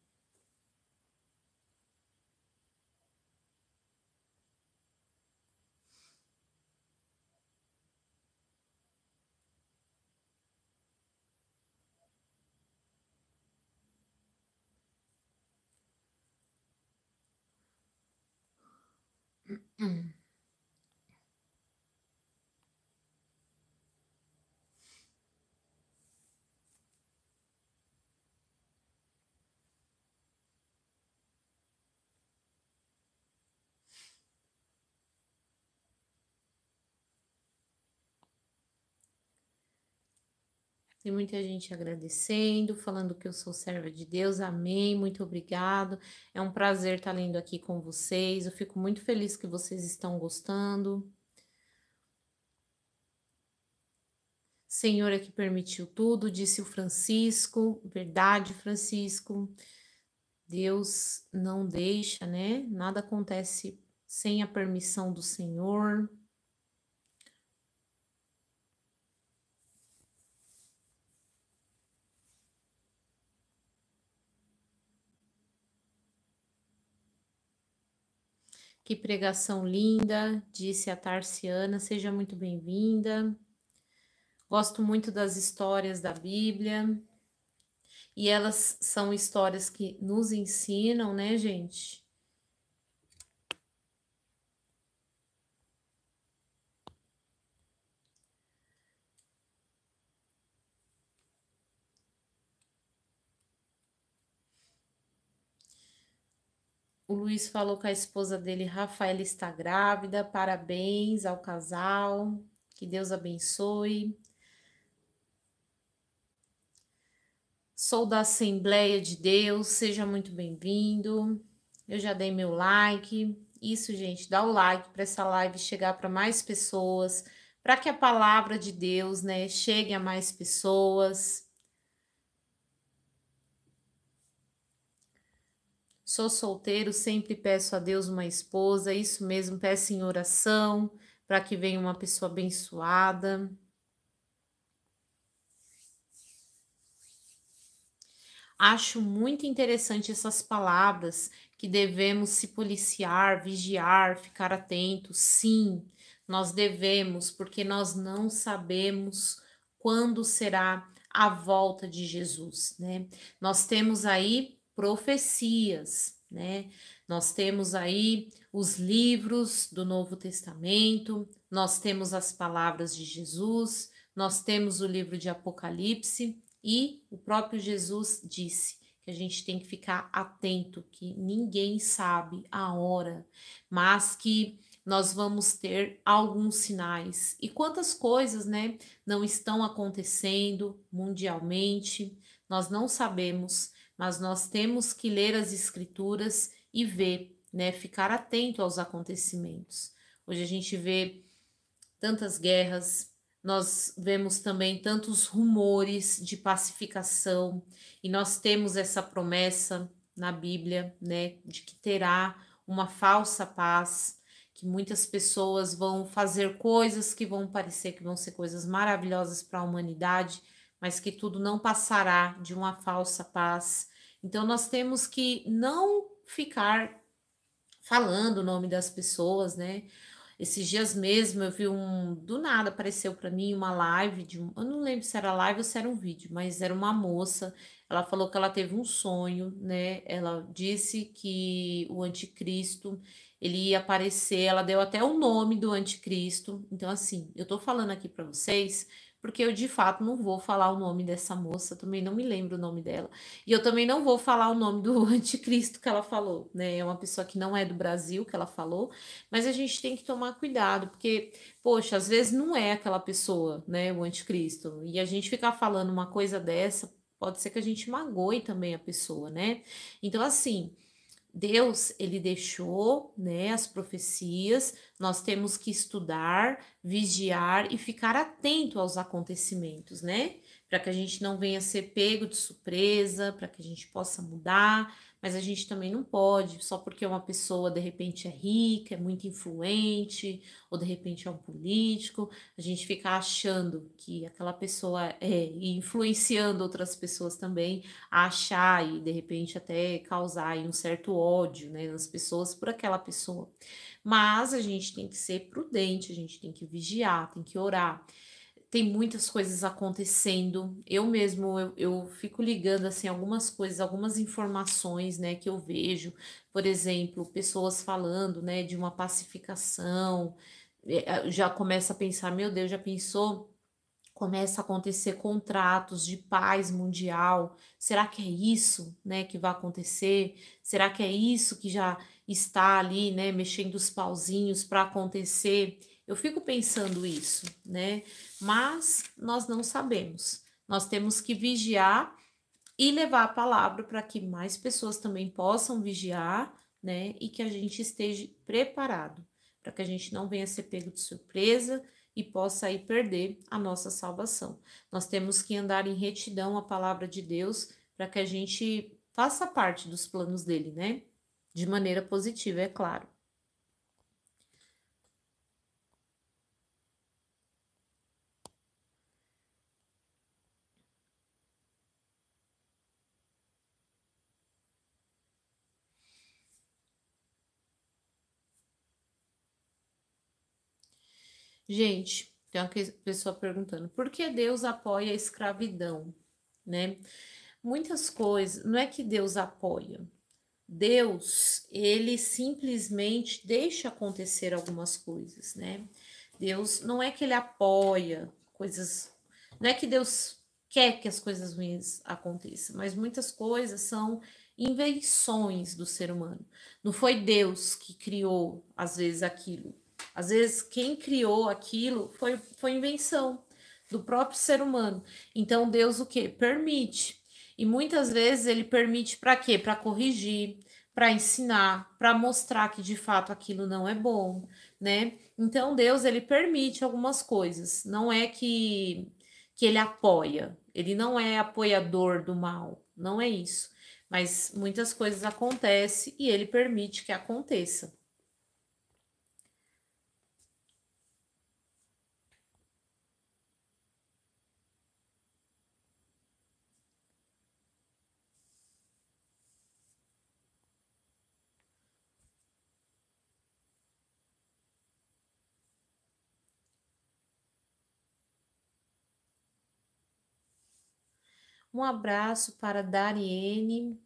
Tem muita gente agradecendo, falando que eu sou serva de Deus. Amém, muito obrigado. É um prazer estar lendo aqui com vocês. Eu fico muito feliz que vocês estão gostando. Senhor é que permitiu tudo, disse o Francisco. Verdade, Francisco. Deus não deixa, né? Nada acontece sem a permissão do Senhor. Que pregação linda, disse a Tarciana. Seja muito bem-vinda. Gosto muito das histórias da Bíblia. E elas são histórias que nos ensinam, né, gente? O Luiz falou que a esposa dele, Rafaela, está grávida. Parabéns ao casal. Que Deus abençoe. Sou da Assembleia de Deus. Seja muito bem-vindo. Eu já dei meu like. Isso, gente, dá o like para essa live chegar para mais pessoas, para que a palavra de Deus, né, chegue a mais pessoas. Sou solteiro, sempre peço a Deus uma esposa, isso mesmo, peço em oração para que venha uma pessoa abençoada. Acho muito interessante essas palavras que devemos se policiar, vigiar, ficar atentos. Sim, nós devemos, porque nós não sabemos quando será a volta de Jesus, né? Nós temos aí profecias, né? Nós temos aí os livros do Novo Testamento, nós temos as palavras de Jesus, nós temos o livro de Apocalipse. E o próprio Jesus disse que a gente tem que ficar atento, que ninguém sabe a hora, mas que nós vamos ter alguns sinais. E quantas coisas, né, não estão acontecendo mundialmente, nós não sabemos, mas nós temos que ler as escrituras e ver, né, ficar atento aos acontecimentos. Hoje a gente vê tantas guerras, nós vemos também tantos rumores de pacificação, e nós temos essa promessa na Bíblia, né, de que terá uma falsa paz, que muitas pessoas vão fazer coisas que vão parecer que vão ser coisas maravilhosas para a humanidade, mas que tudo não passará de uma falsa paz. Então nós temos que não ficar falando o nome das pessoas, né? Esses dias mesmo eu vi do nada apareceu para mim uma live eu não lembro se era live ou se era um vídeo, mas era uma moça. Ela falou que ela teve um sonho, né? Ela disse que o anticristo ele ia aparecer. Ela deu até o nome do anticristo. Então assim, eu tô falando aqui para vocês porque eu de fato não vou falar o nome dessa moça, também não me lembro o nome dela. E eu também não vou falar o nome do anticristo que ela falou, né? É uma pessoa que não é do Brasil que ela falou, mas a gente tem que tomar cuidado, porque, poxa, às vezes não é aquela pessoa, né, o anticristo. E a gente ficar falando uma coisa dessa, pode ser que a gente magoe também a pessoa, né? Então, assim, Deus, ele deixou, né, as profecias, nós temos que estudar, vigiar e ficar atento aos acontecimentos, né? Para que a gente não venha ser pego de surpresa, para que a gente possa mudar, mas a gente também não pode, só porque uma pessoa de repente é rica, é muito influente, ou de repente é um político, a gente ficar achando que aquela pessoa e influenciando outras pessoas também a achar e de repente até causar aí um certo ódio, né, nas pessoas por aquela pessoa. Mas a gente tem que ser prudente, a gente tem que vigiar, tem que orar. Tem muitas coisas acontecendo. Eu mesmo eu fico ligando assim algumas coisas, algumas informações, né, que eu vejo. Por exemplo, pessoas falando, né, de uma pacificação. Já começa a pensar, meu Deus, já pensou? Começa a acontecer contratos de paz mundial. Será que é isso, né, que vai acontecer? Será que é isso que já está ali, né, mexendo os pauzinhos para acontecer? Eu fico pensando isso, né? Mas nós não sabemos. Nós temos que vigiar e levar a palavra para que mais pessoas também possam vigiar, né? E que a gente esteja preparado, para que a gente não venha ser pego de surpresa e possa aí perder a nossa salvação. Nós temos que andar em retidão à palavra de Deus para que a gente faça parte dos planos dele, né? De maneira positiva, é claro. Gente, tem uma pessoa perguntando, por que Deus apoia a escravidão, né? Muitas coisas, não é que Deus apoia. Deus, ele simplesmente deixa acontecer algumas coisas, né? Deus não é que ele apoia coisas, não é que Deus quer que as coisas ruins aconteçam, mas muitas coisas são invenções do ser humano. Não foi Deus que criou, às vezes, aquilo. Às vezes, quem criou aquilo foi invenção do próprio ser humano. Então, Deus o que? Permite. E muitas vezes ele permite para quê? Para corrigir, para ensinar, para mostrar que de fato aquilo não é bom, né? Então Deus ele permite algumas coisas, não é que ele apoia, ele não é apoiador do mal, não é isso. Mas muitas coisas acontecem e ele permite que aconteça. Um abraço para Dariene.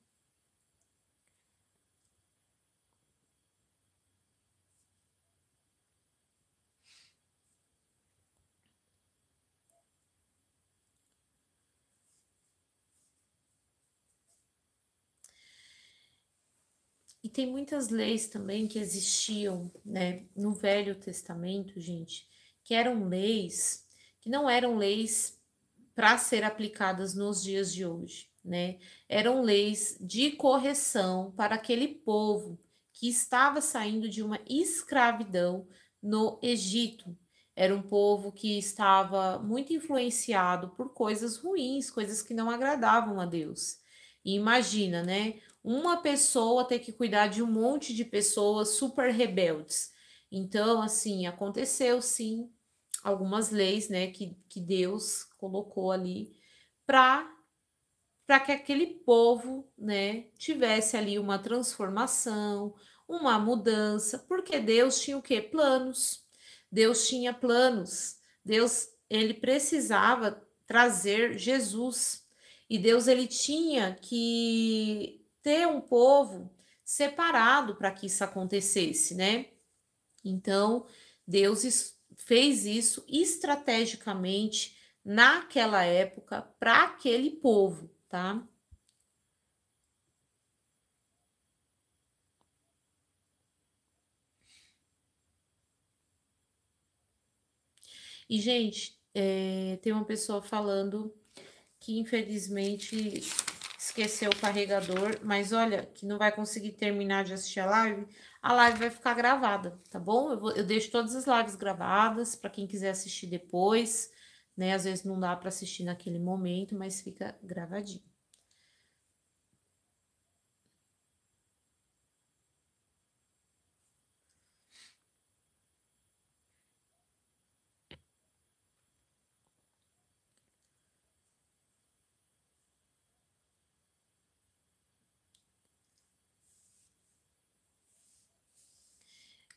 E tem muitas leis também que existiam, né, no Velho Testamento, gente, que eram leis que não eram leis para ser aplicadas nos dias de hoje, né? Eram leis de correção para aquele povo que estava saindo de uma escravidão no Egito. Era um povo que estava muito influenciado por coisas ruins, coisas que não agradavam a Deus. E imagina, né? Uma pessoa ter que cuidar de um monte de pessoas super rebeldes. Então, assim, aconteceu sim algumas leis, né, que Deus colocou ali para que aquele povo, né, tivesse ali uma transformação, uma mudança, porque Deus tinha o quê? Planos. Deus tinha planos. Deus, ele precisava trazer Jesus. E Deus ele tinha que ter um povo separado para que isso acontecesse, né? Então, Deus fez isso estrategicamente naquela época para aquele povo, tá? E, gente, tem uma pessoa falando que infelizmente esqueceu o carregador, mas olha, que não vai conseguir terminar de assistir a live vai ficar gravada, tá bom? Eu deixo todas as lives gravadas para quem quiser assistir depois, né? Às vezes não dá para assistir naquele momento, mas fica gravadinho.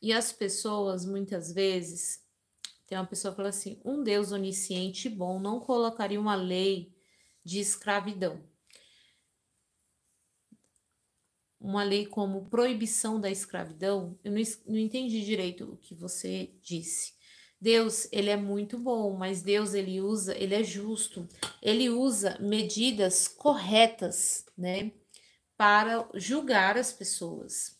E as pessoas, muitas vezes, tem uma pessoa que fala assim: um Deus onisciente e bom não colocaria uma lei de escravidão. Uma lei como proibição da escravidão. Eu não entendi direito o que você disse. Deus, ele é muito bom, mas Deus, ele é justo. Ele usa medidas corretas, né, para julgar as pessoas.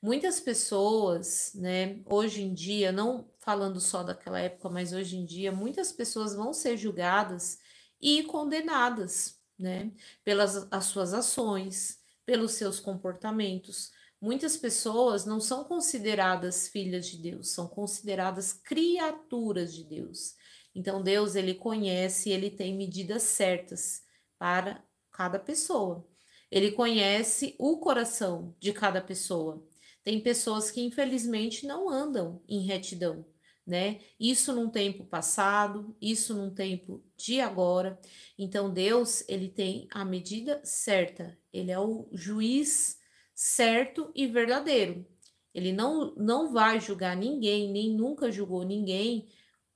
Muitas pessoas, né, hoje em dia, não falando só daquela época, mas hoje em dia, muitas pessoas vão ser julgadas e condenadas, né, pelas as suas ações, pelos seus comportamentos. Muitas pessoas não são consideradas filhas de Deus, são consideradas criaturas de Deus. Então Deus, ele conhece, ele tem medidas certas para cada pessoa. Ele conhece o coração de cada pessoa. Tem pessoas que infelizmente não andam em retidão, né? Isso num tempo passado, isso num tempo de agora. Então Deus, ele tem a medida certa. Ele é o juiz certo e verdadeiro. Ele não vai julgar ninguém, nem nunca julgou ninguém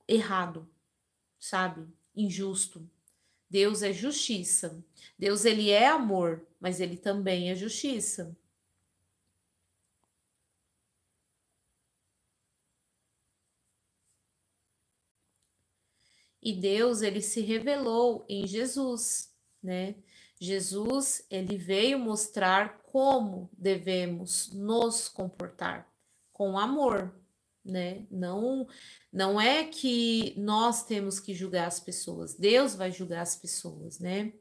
errado, sabe? Injusto. Deus é justiça. Deus, ele é amor, mas ele também é justiça. E Deus, ele se revelou em Jesus, né? Jesus, ele veio mostrar como devemos nos comportar com amor, né? Não é que nós temos que julgar as pessoas, Deus vai julgar as pessoas, né?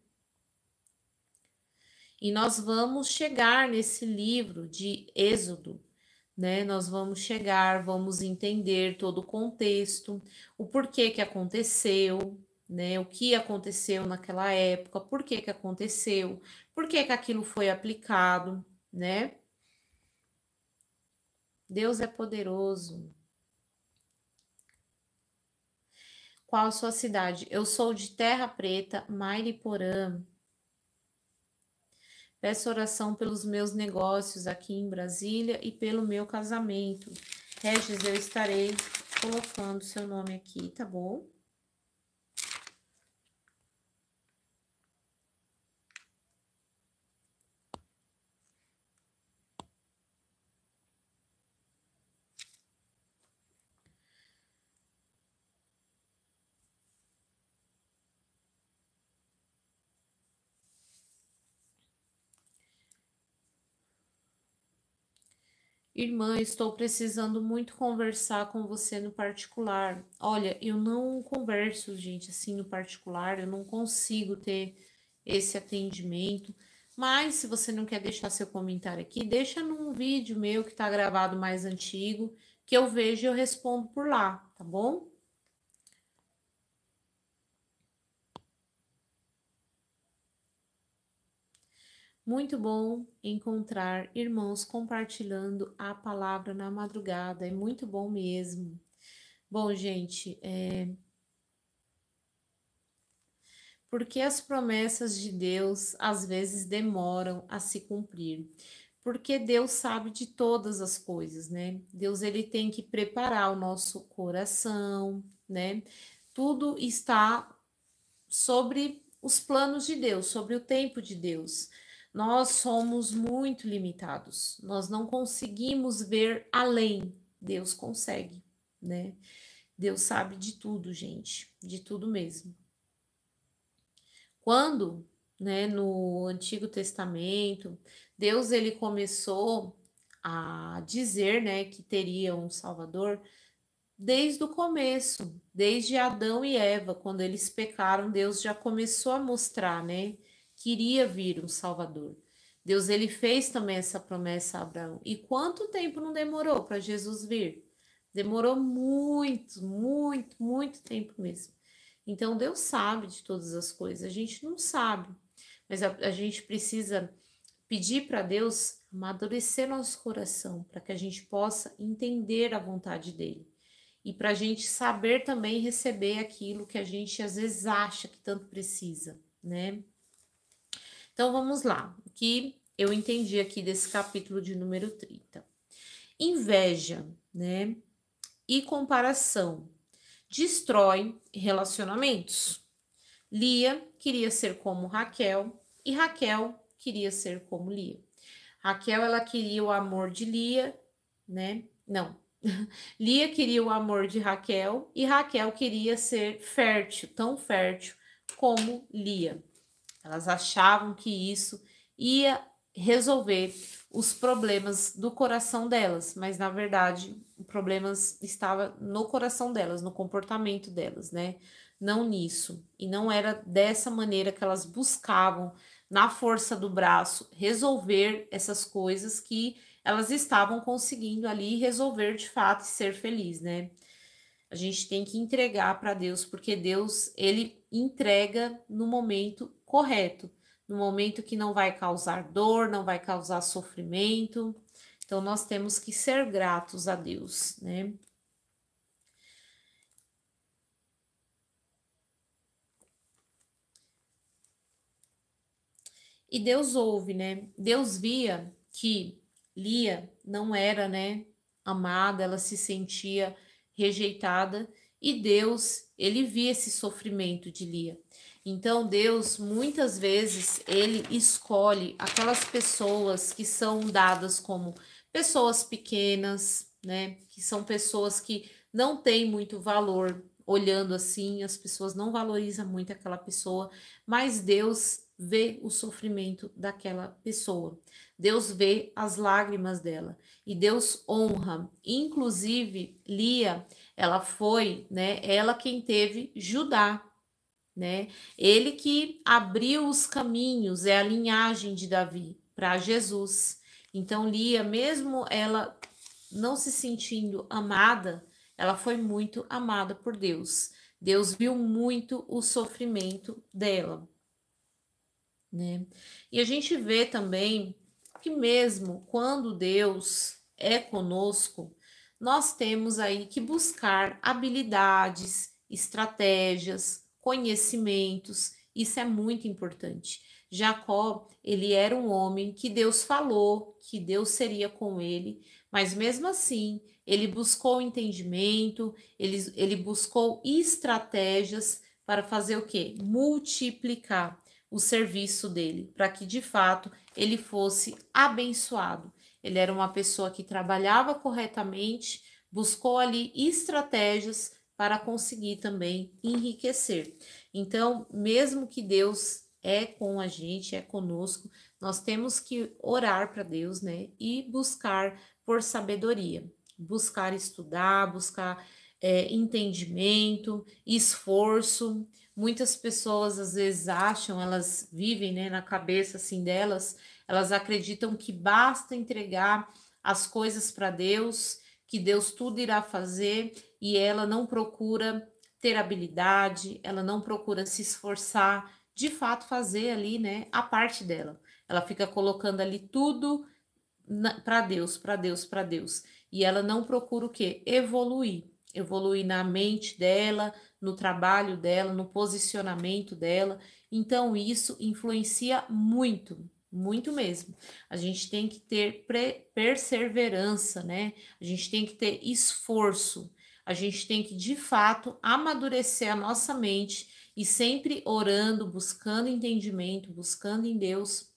E nós vamos chegar nesse livro de Êxodo, né? Nós vamos chegar, vamos entender todo o contexto, o porquê que aconteceu, né? O que aconteceu naquela época, por que que aconteceu, por que que aquilo foi aplicado, né? Deus é poderoso. Qual a sua cidade? Eu sou de Terra Preta, Mairiporã. Peço oração pelos meus negócios aqui em Brasília e pelo meu casamento. Regis, eu estarei colocando seu nome aqui, tá bom? Irmã, estou precisando muito conversar com você no particular. Olha, eu não converso, gente, assim no particular, eu não consigo ter esse atendimento. Mas se você não quer deixar seu comentário aqui, deixa num vídeo meu que tá gravado mais antigo, que eu vejo e eu respondo por lá, tá bom? Muito bom encontrar irmãos compartilhando a palavra na madrugada, é muito bom mesmo. Bom, gente, porque as promessas de Deus às vezes demoram a se cumprir? Porque Deus sabe de todas as coisas, né? Deus, ele tem que preparar o nosso coração, né? Tudo está sobre os planos de Deus, sobre o tempo de Deus. Nós somos muito limitados, nós não conseguimos ver além. Deus consegue, né? Deus sabe de tudo, gente, de tudo mesmo. Quando, né, no Antigo Testamento, Deus ele começou a dizer, né, que teria um Salvador desde o começo, desde Adão e Eva, quando eles pecaram, Deus já começou a mostrar, né, que iria vir um Salvador. Deus ele fez também essa promessa a Abraão. E quanto tempo não demorou para Jesus vir? Demorou muito, muito, muito tempo mesmo. Então Deus sabe de todas as coisas, a gente não sabe, mas a gente precisa pedir para Deus amadurecer nosso coração, para que a gente possa entender a vontade dele e para a gente saber também receber aquilo que a gente às vezes acha que tanto precisa, né? Então vamos lá, o que eu entendi aqui desse capítulo de número 30. Inveja, né? E comparação destrói relacionamentos. Lia queria ser como Raquel e Raquel queria ser como Lia. Raquel, ela queria o amor de Lia, né? Não. Lia queria o amor de Raquel e Raquel queria ser fértil, tão fértil como Lia. Elas achavam que isso ia resolver os problemas do coração delas, mas na verdade o problema estava no coração delas, no comportamento delas, né? não nisso. E não era dessa maneira que elas buscavam, na força do braço, resolver essas coisas que elas estavam conseguindo ali resolver de fato e ser feliz, né? A gente tem que entregar para Deus, porque Deus, ele entrega no momento correto, no momento que não vai causar dor, não vai causar sofrimento. Então, nós temos que ser gratos a Deus, né? E Deus ouve, né? Deus via que Lia não era, né, amada, ela se sentia rejeitada e Deus, ele via esse sofrimento de Lia. Então Deus, muitas vezes, ele escolhe aquelas pessoas que são dadas como pessoas pequenas, né, que são pessoas que não têm muito valor. Olhando assim, as pessoas não valorizam muito aquela pessoa, mas Deus vê o sofrimento daquela pessoa. Deus vê as lágrimas dela e Deus honra. Inclusive, Lia, ela foi, né, ela quem teve Judá, né? Ele que abriu os caminhos, é a linhagem de Davi para Jesus. Então, Lia, mesmo ela não se sentindo amada, ela foi muito amada por Deus. Deus viu muito o sofrimento dela, né? E a gente vê também que mesmo quando Deus é conosco, nós temos aí que buscar habilidades, estratégias, conhecimentos. Isso é muito importante. Jacó, ele era um homem que Deus falou que Deus seria com ele, mas mesmo assim, ele buscou entendimento, ele buscou estratégias para fazer o quê? Multiplicar o serviço dele, para que de fato ele fosse abençoado. Ele era uma pessoa que trabalhava corretamente, buscou ali estratégias para conseguir também enriquecer. Então, mesmo que Deus é com a gente, é conosco, nós temos que orar para Deus, né? E buscar por sabedoria, buscar estudar, buscar entendimento, esforço. Muitas pessoas às vezes acham, elas vivem, né, na cabeça assim delas, elas acreditam que basta entregar as coisas para Deus, que Deus tudo irá fazer e ela não procura ter habilidade, ela não procura se esforçar, de fato fazer ali, né, a parte dela. Ela fica colocando ali tudo para Deus, para Deus, para Deus. E ela não procura o quê? Evoluir. Evoluir na mente dela, no trabalho dela, no posicionamento dela. Então, isso influencia muito, muito mesmo. A gente tem que ter perseverança, né? A gente tem que ter esforço. A gente tem que, de fato, amadurecer a nossa mente e sempre orando, buscando entendimento, buscando em Deus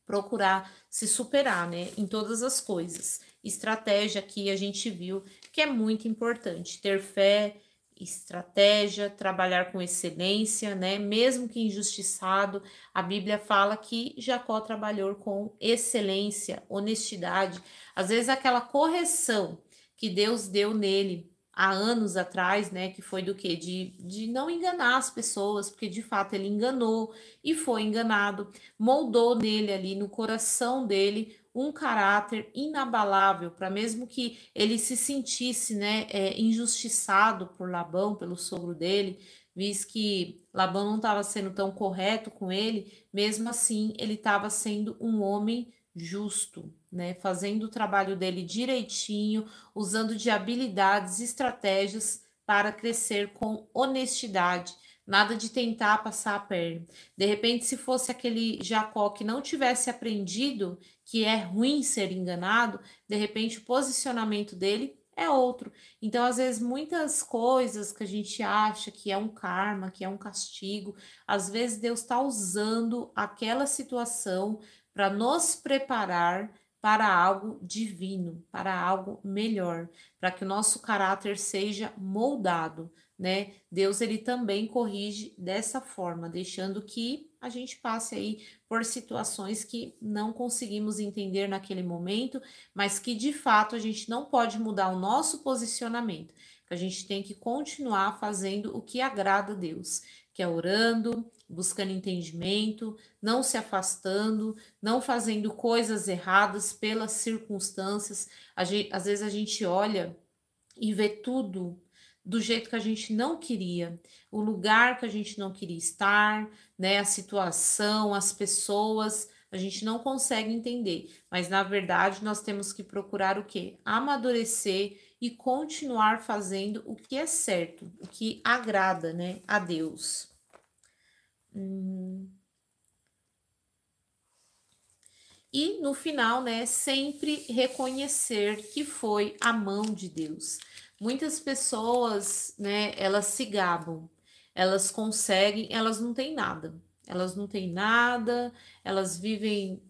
procurar se superar, né, em todas as coisas. Estratégia que a gente viu que é muito importante, ter fé, estratégia, trabalhar com excelência, né, mesmo que injustiçado, a Bíblia fala que Jacó trabalhou com excelência, honestidade, às vezes aquela correção que Deus deu nele há anos atrás, né, que foi do quê? De não enganar as pessoas, porque de fato ele enganou e foi enganado, moldou nele ali, no coração dele, um caráter inabalável, para mesmo que ele se sentisse, né, injustiçado por Labão, pelo sogro dele, visto que Labão não estava sendo tão correto com ele, mesmo assim ele estava sendo um homem justo, né, fazendo o trabalho dele direitinho, usando de habilidades, estratégias para crescer com honestidade, nada de tentar passar a perna. De repente, se fosse aquele Jacó que não tivesse aprendido que é ruim ser enganado, de repente o posicionamento dele é outro. Então, às vezes, muitas coisas que a gente acha que é um karma, que é um castigo, às vezes Deus está usando aquela situação para nos preparar para algo divino, para algo melhor, para que o nosso caráter seja moldado, né? Deus ele também corrige dessa forma, deixando que a gente passe aí por situações que não conseguimos entender naquele momento, mas que de fato a gente não pode mudar o nosso posicionamento. que a gente tem que continuar fazendo o que agrada a Deus, que é orando, buscando entendimento, não se afastando, não fazendo coisas erradas pelas circunstâncias. Às vezes a gente olha e ver tudo do jeito que a gente não queria, o lugar que a gente não queria estar, né, a situação, as pessoas, a gente não consegue entender, mas na verdade nós temos que procurar o quê? Amadurecer e continuar fazendo o que é certo, o que agrada, né, a Deus. E no final, né, sempre reconhecer que foi a mão de Deus. Muitas pessoas, né, elas se gabam, elas conseguem, elas não têm nada. Elas não têm nada, elas vivem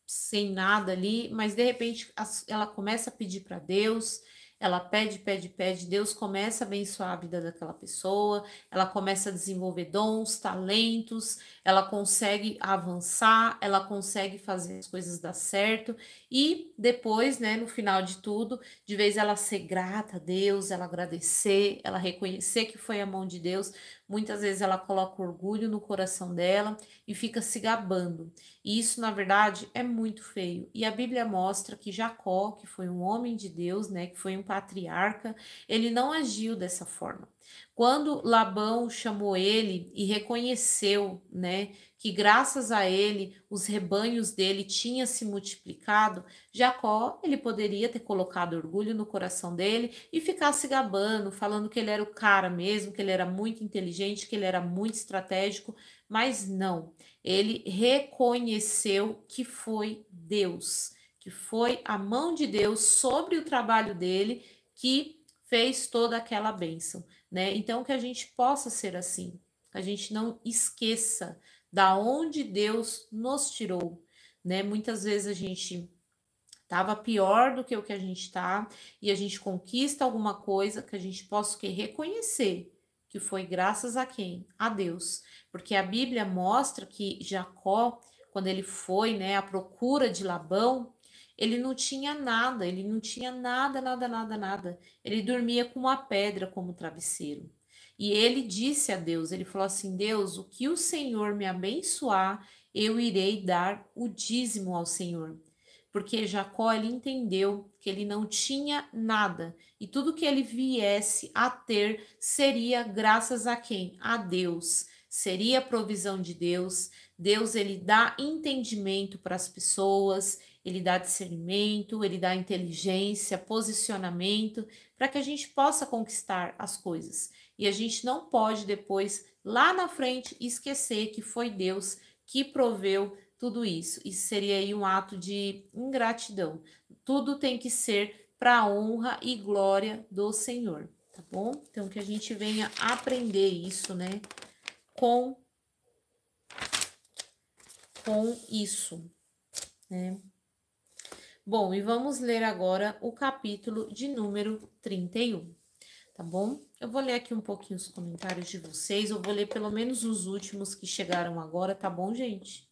sem nada ali, mas de repente ela começa a pedir para Deus, ela pede, pede, pede, Deus começa a abençoar a vida daquela pessoa, ela começa a desenvolver dons, talentos, ela consegue avançar, ela consegue fazer as coisas dar certo e depois, né, no final de tudo, de vez ela ser grata a Deus, ela agradecer, ela reconhecer que foi a mão de Deus, muitas vezes ela coloca orgulho no coração dela e fica se gabando. E isso, na verdade, é muito feio. E a Bíblia mostra que Jacó, que foi um homem de Deus, né, que foi um patriarca, ele não agiu dessa forma. Quando Labão chamou ele e reconheceu, né, que graças a ele os rebanhos dele tinham se multiplicado, Jacó, ele poderia ter colocado orgulho no coração dele e ficar se gabando, falando que ele era o cara mesmo, que ele era muito inteligente, que ele era muito estratégico, mas não. Ele reconheceu que foi Deus, que foi a mão de Deus sobre o trabalho dele que fez toda aquela bênção, né? Então que a gente possa ser assim, que a gente não esqueça da onde Deus nos tirou, né? Muitas vezes a gente estava pior do que o que a gente está e a gente conquista alguma coisa que a gente possa o quê? Reconhecer que foi graças a quem? A Deus. Porque a Bíblia mostra que Jacó, quando ele foi, né, à procura de Labão, ele não tinha nada, ele não tinha nada, nada, nada, nada. Ele dormia com uma pedra como travesseiro. E ele disse a Deus, ele falou assim: Deus, o que o Senhor me abençoar, eu irei dar o dízimo ao Senhor, porque Jacó ele entendeu que ele não tinha nada e tudo que ele viesse a ter seria graças a quem? A Deus. Seria a provisão de Deus. Deus ele dá entendimento para as pessoas, ele dá discernimento, ele dá inteligência, posicionamento para que a gente possa conquistar as coisas. E a gente não pode depois lá na frente esquecer que foi Deus que proveu tudo isso. Isso seria aí um ato de ingratidão. Tudo tem que ser para a honra e glória do Senhor, tá bom? Então que a gente venha aprender isso, né? Com isso, né? Bom, e vamos ler agora o capítulo de número 31, tá bom? Eu vou ler aqui um pouquinho os comentários de vocês, eu vou ler pelo menos os últimos que chegaram agora, tá bom, gente?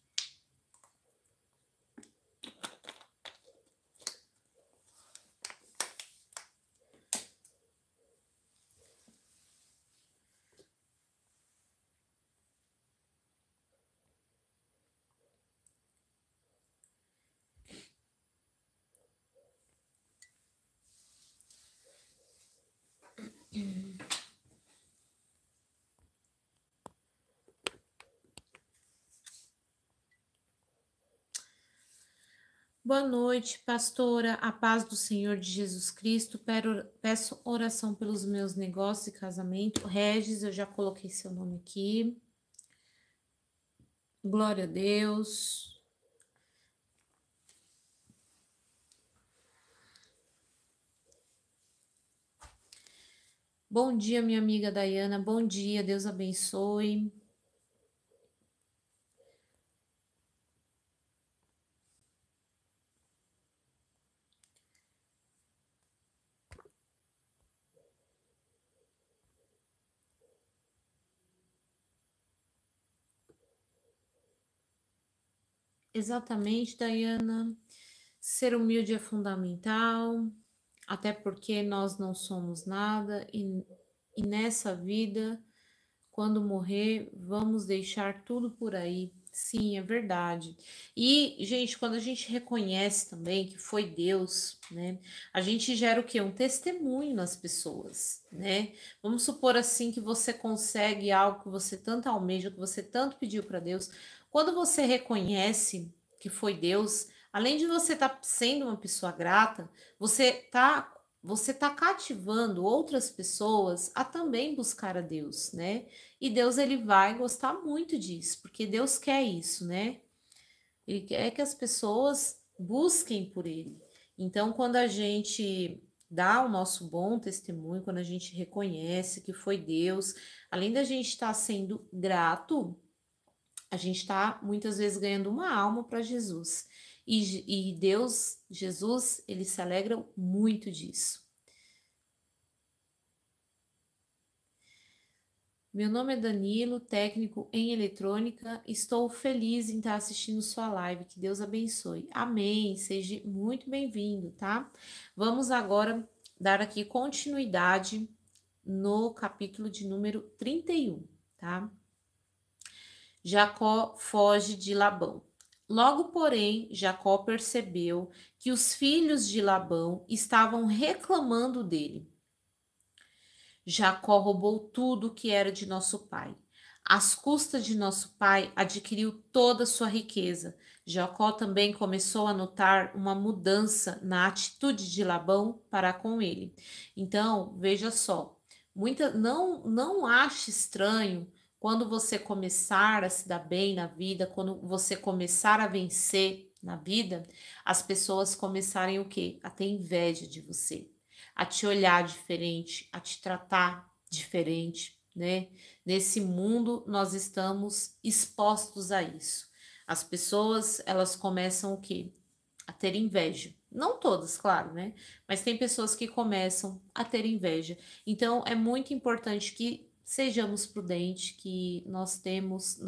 Boa noite, pastora. A paz do Senhor de Jesus Cristo. Peço oração pelos meus negócios e casamento. Regis, eu já coloquei seu nome aqui. Glória a Deus. Bom dia, minha amiga Dayana. Bom dia, Deus abençoe. Exatamente, Dayana. Ser humilde é fundamental. até porque nós não somos nada e nessa vida, quando morrer, vamos deixar tudo por aí. Sim, é verdade. E, gente, quando a gente reconhece também que foi Deus, né? A gente gera o quê? Um testemunho nas pessoas, né? Vamos supor assim que você consegue algo que você tanto almeja, que você tanto pediu para Deus. Quando você reconhece que foi Deus, além de você estar sendo uma pessoa grata, você tá cativando outras pessoas a também buscar a Deus, né? E Deus ele vai gostar muito disso, porque Deus quer isso, né? Ele quer que as pessoas busquem por ele. Então, quando a gente dá o nosso bom testemunho, quando a gente reconhece que foi Deus, além da gente estar sendo grato, a gente está muitas vezes ganhando uma alma para Jesus. E Deus, Jesus, ele se alegra muito disso. Meu nome é Danilo, técnico em eletrônica. Estou feliz em estar assistindo sua live. Que Deus abençoe. Amém. Seja muito bem-vindo, tá? Vamos agora dar aqui continuidade no capítulo de número 31, tá? Jacó foge de Labão. Logo, porém, Jacó percebeu que os filhos de Labão estavam reclamando dele. Jacó roubou tudo que era de nosso pai. Às custas de nosso pai, adquiriu toda a sua riqueza. Jacó também começou a notar uma mudança na atitude de Labão para com ele. Então, veja só, não ache estranho quando você começar a se dar bem na vida, quando você começar a vencer na vida, as pessoas começarem o quê? A ter inveja de você, a te olhar diferente, a te tratar diferente, né? Nesse mundo nós estamos expostos a isso. As pessoas, elas começam o quê? A ter inveja. Não todas, claro, né? Mas tem pessoas que começam a ter inveja. Então é muito importante que sejamos prudentes, que nós temos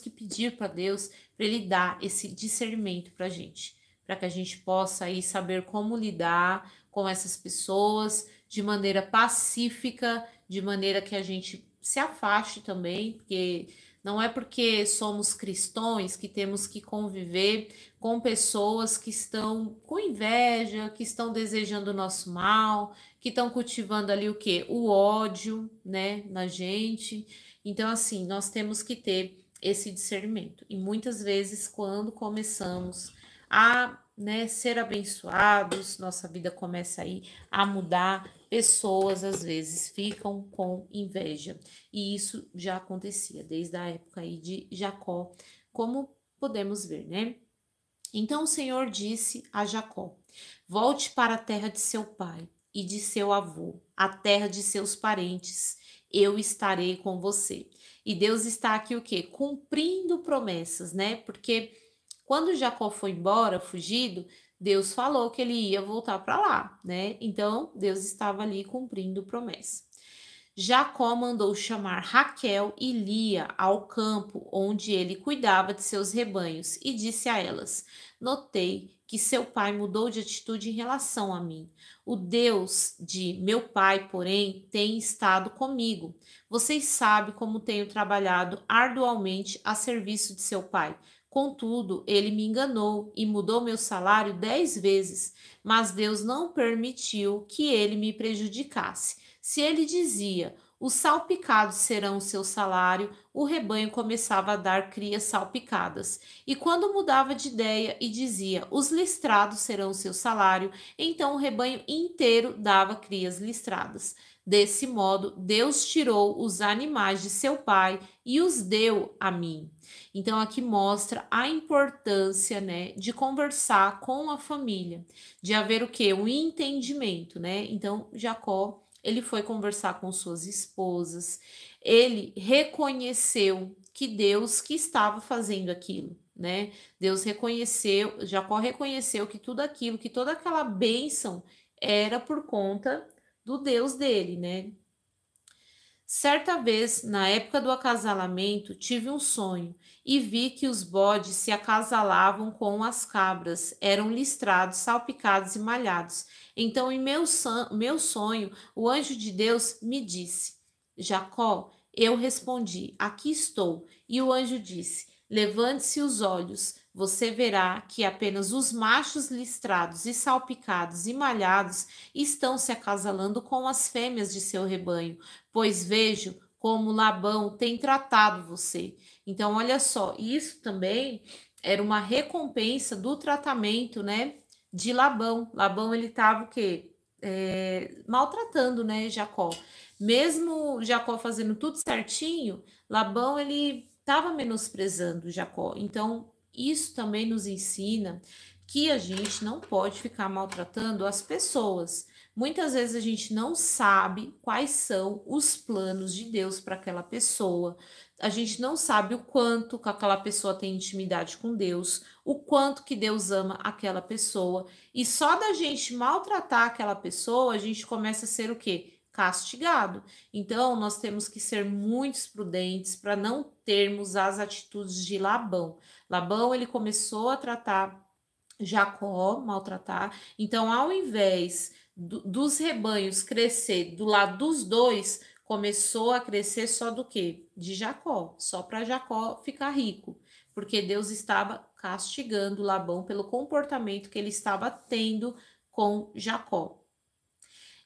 que pedir para Deus para Ele dar esse discernimento para a gente, para que a gente possa aí saber como lidar com essas pessoas de maneira pacífica, de maneira que a gente se afaste também, porque não é porque somos cristãos que temos que conviver com pessoas que estão com inveja, que estão desejando o nosso mal, que estão cultivando ali o quê? O ódio, né, na gente. Então, assim, nós temos que ter esse discernimento. E muitas vezes, quando começamos a, né, ser abençoados, nossa vida começa aí a mudar, pessoas às vezes ficam com inveja. E isso já acontecia desde a época aí de Jacó, como podemos ver, né? Então o Senhor disse a Jacó: Volte para a terra de seu pai e de seu avô, a terra de seus parentes. Eu estarei com você. E Deus está aqui o quê? Cumprindo promessas, né? Porque quando Jacó foi embora, fugido, Deus falou que ele ia voltar para lá, né? Então Deus estava ali cumprindo promessa. Jacó mandou chamar Raquel e Lia ao campo onde ele cuidava de seus rebanhos e disse a elas: Notei que seu pai mudou de atitude em relação a mim. O Deus de meu pai, porém, tem estado comigo. Vocês sabem como tenho trabalhado arduamente a serviço de seu pai. Contudo, ele me enganou e mudou meu salário 10 vezes, mas Deus não permitiu que ele me prejudicasse. Se ele dizia: os salpicados serão o seu salário, o rebanho começava a dar crias salpicadas. E quando mudava de ideia e dizia: os listrados serão o seu salário, então o rebanho inteiro dava crias listradas. Desse modo, Deus tirou os animais de seu pai e os deu a mim. Então aqui mostra a importância, né, de conversar com a família, de haver o quê? Um entendimento, né? Então Jacó, ele foi conversar com suas esposas, ele reconheceu que Deus que estava fazendo aquilo, né? Deus reconheceu, Jacó reconheceu que tudo aquilo, que toda aquela bênção era por conta do Deus dele, né? Certa vez, na época do acasalamento, tive um sonho e vi que os bodes se acasalavam com as cabras, eram listrados, salpicados e malhados. Então, em meu sonho, o anjo de Deus me disse: Jacó, eu respondi: Aqui estou. E o anjo disse: Levante-se os olhos, você verá que apenas os machos listrados e salpicados e malhados estão se acasalando com as fêmeas de seu rebanho, pois vejo como Labão tem tratado você. Então, olha só, isso também era uma recompensa do tratamento, né, de Labão. Labão, ele estava o quê? Maltratando, né, Jacó. Mesmo Jacó fazendo tudo certinho, Labão, ele estava menosprezando Jacó. Então, isso também nos ensina que a gente não pode ficar maltratando as pessoas. Muitas vezes a gente não sabe quais são os planos de Deus para aquela pessoa. A gente não sabe o quanto que aquela pessoa tem intimidade com Deus, o quanto que Deus ama aquela pessoa. E só da gente maltratar aquela pessoa, a gente começa a ser o quê? Castigado. Então, nós temos que ser muito prudentes para não termos as atitudes de Labão. Labão, ele começou a tratar Jacó, maltratar. Então, ao invés dos rebanhos crescer do lado dos dois, começou a crescer só do quê? De Jacó, só para Jacó ficar rico, porque Deus estava castigando Labão pelo comportamento que ele estava tendo com Jacó.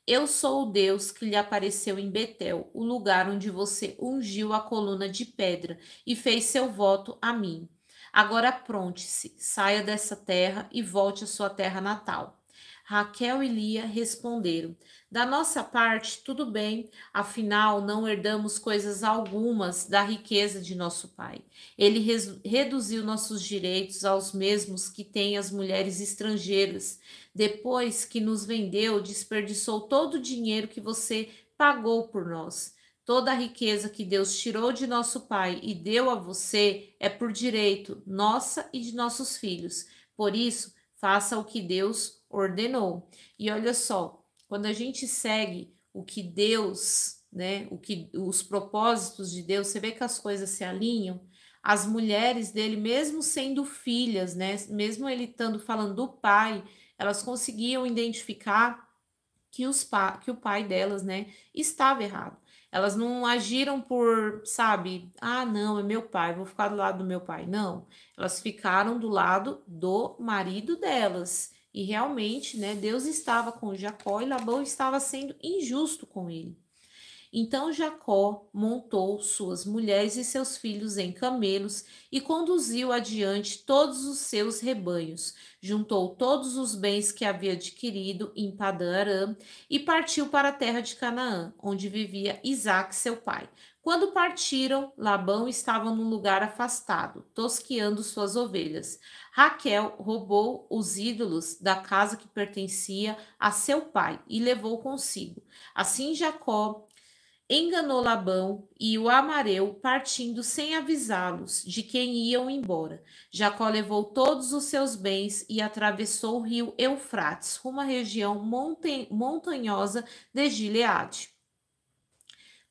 Eu sou o Deus que lhe apareceu em Betel, o lugar onde você ungiu a coluna de pedra e fez seu voto a mim. Agora apronte-se, saia dessa terra e volte à sua terra natal. Raquel e Lia responderam: Da nossa parte, tudo bem, afinal não herdamos coisas algumas da riqueza de nosso pai. Ele reduziu nossos direitos aos mesmos que têm as mulheres estrangeiras. Depois que nos vendeu, desperdiçou todo o dinheiro que você pagou por nós. Toda a riqueza que Deus tirou de nosso pai e deu a você é por direito nossa e de nossos filhos. Por isso, faça o que Deus ordenou. E olha só, quando a gente segue o que Deus, né, os propósitos de Deus, você vê que as coisas se alinham. As mulheres dele, mesmo sendo filhas, né, mesmo ele estando falando do pai, elas conseguiam identificar que o pai delas, né, estava errado. Elas não agiram por, sabe, ah, não, é meu pai, vou ficar do lado do meu pai. Não, elas ficaram do lado do marido delas. E realmente, né, Deus estava com Jacó e Labão estava sendo injusto com ele. Então Jacó montou suas mulheres e seus filhos em camelos e conduziu adiante todos os seus rebanhos. Juntou todos os bens que havia adquirido em Padã-Arã e partiu para a terra de Canaã, onde vivia Isaque, seu pai. Quando partiram, Labão estava num lugar afastado, tosqueando suas ovelhas. Raquel roubou os ídolos da casa que pertencia a seu pai e levou consigo. Assim Jacó enganou Labão e o amareu, partindo sem avisá-los de quem iam embora. Jacó levou todos os seus bens e atravessou o rio Eufrates, rumo à região montanhosa de Gileade.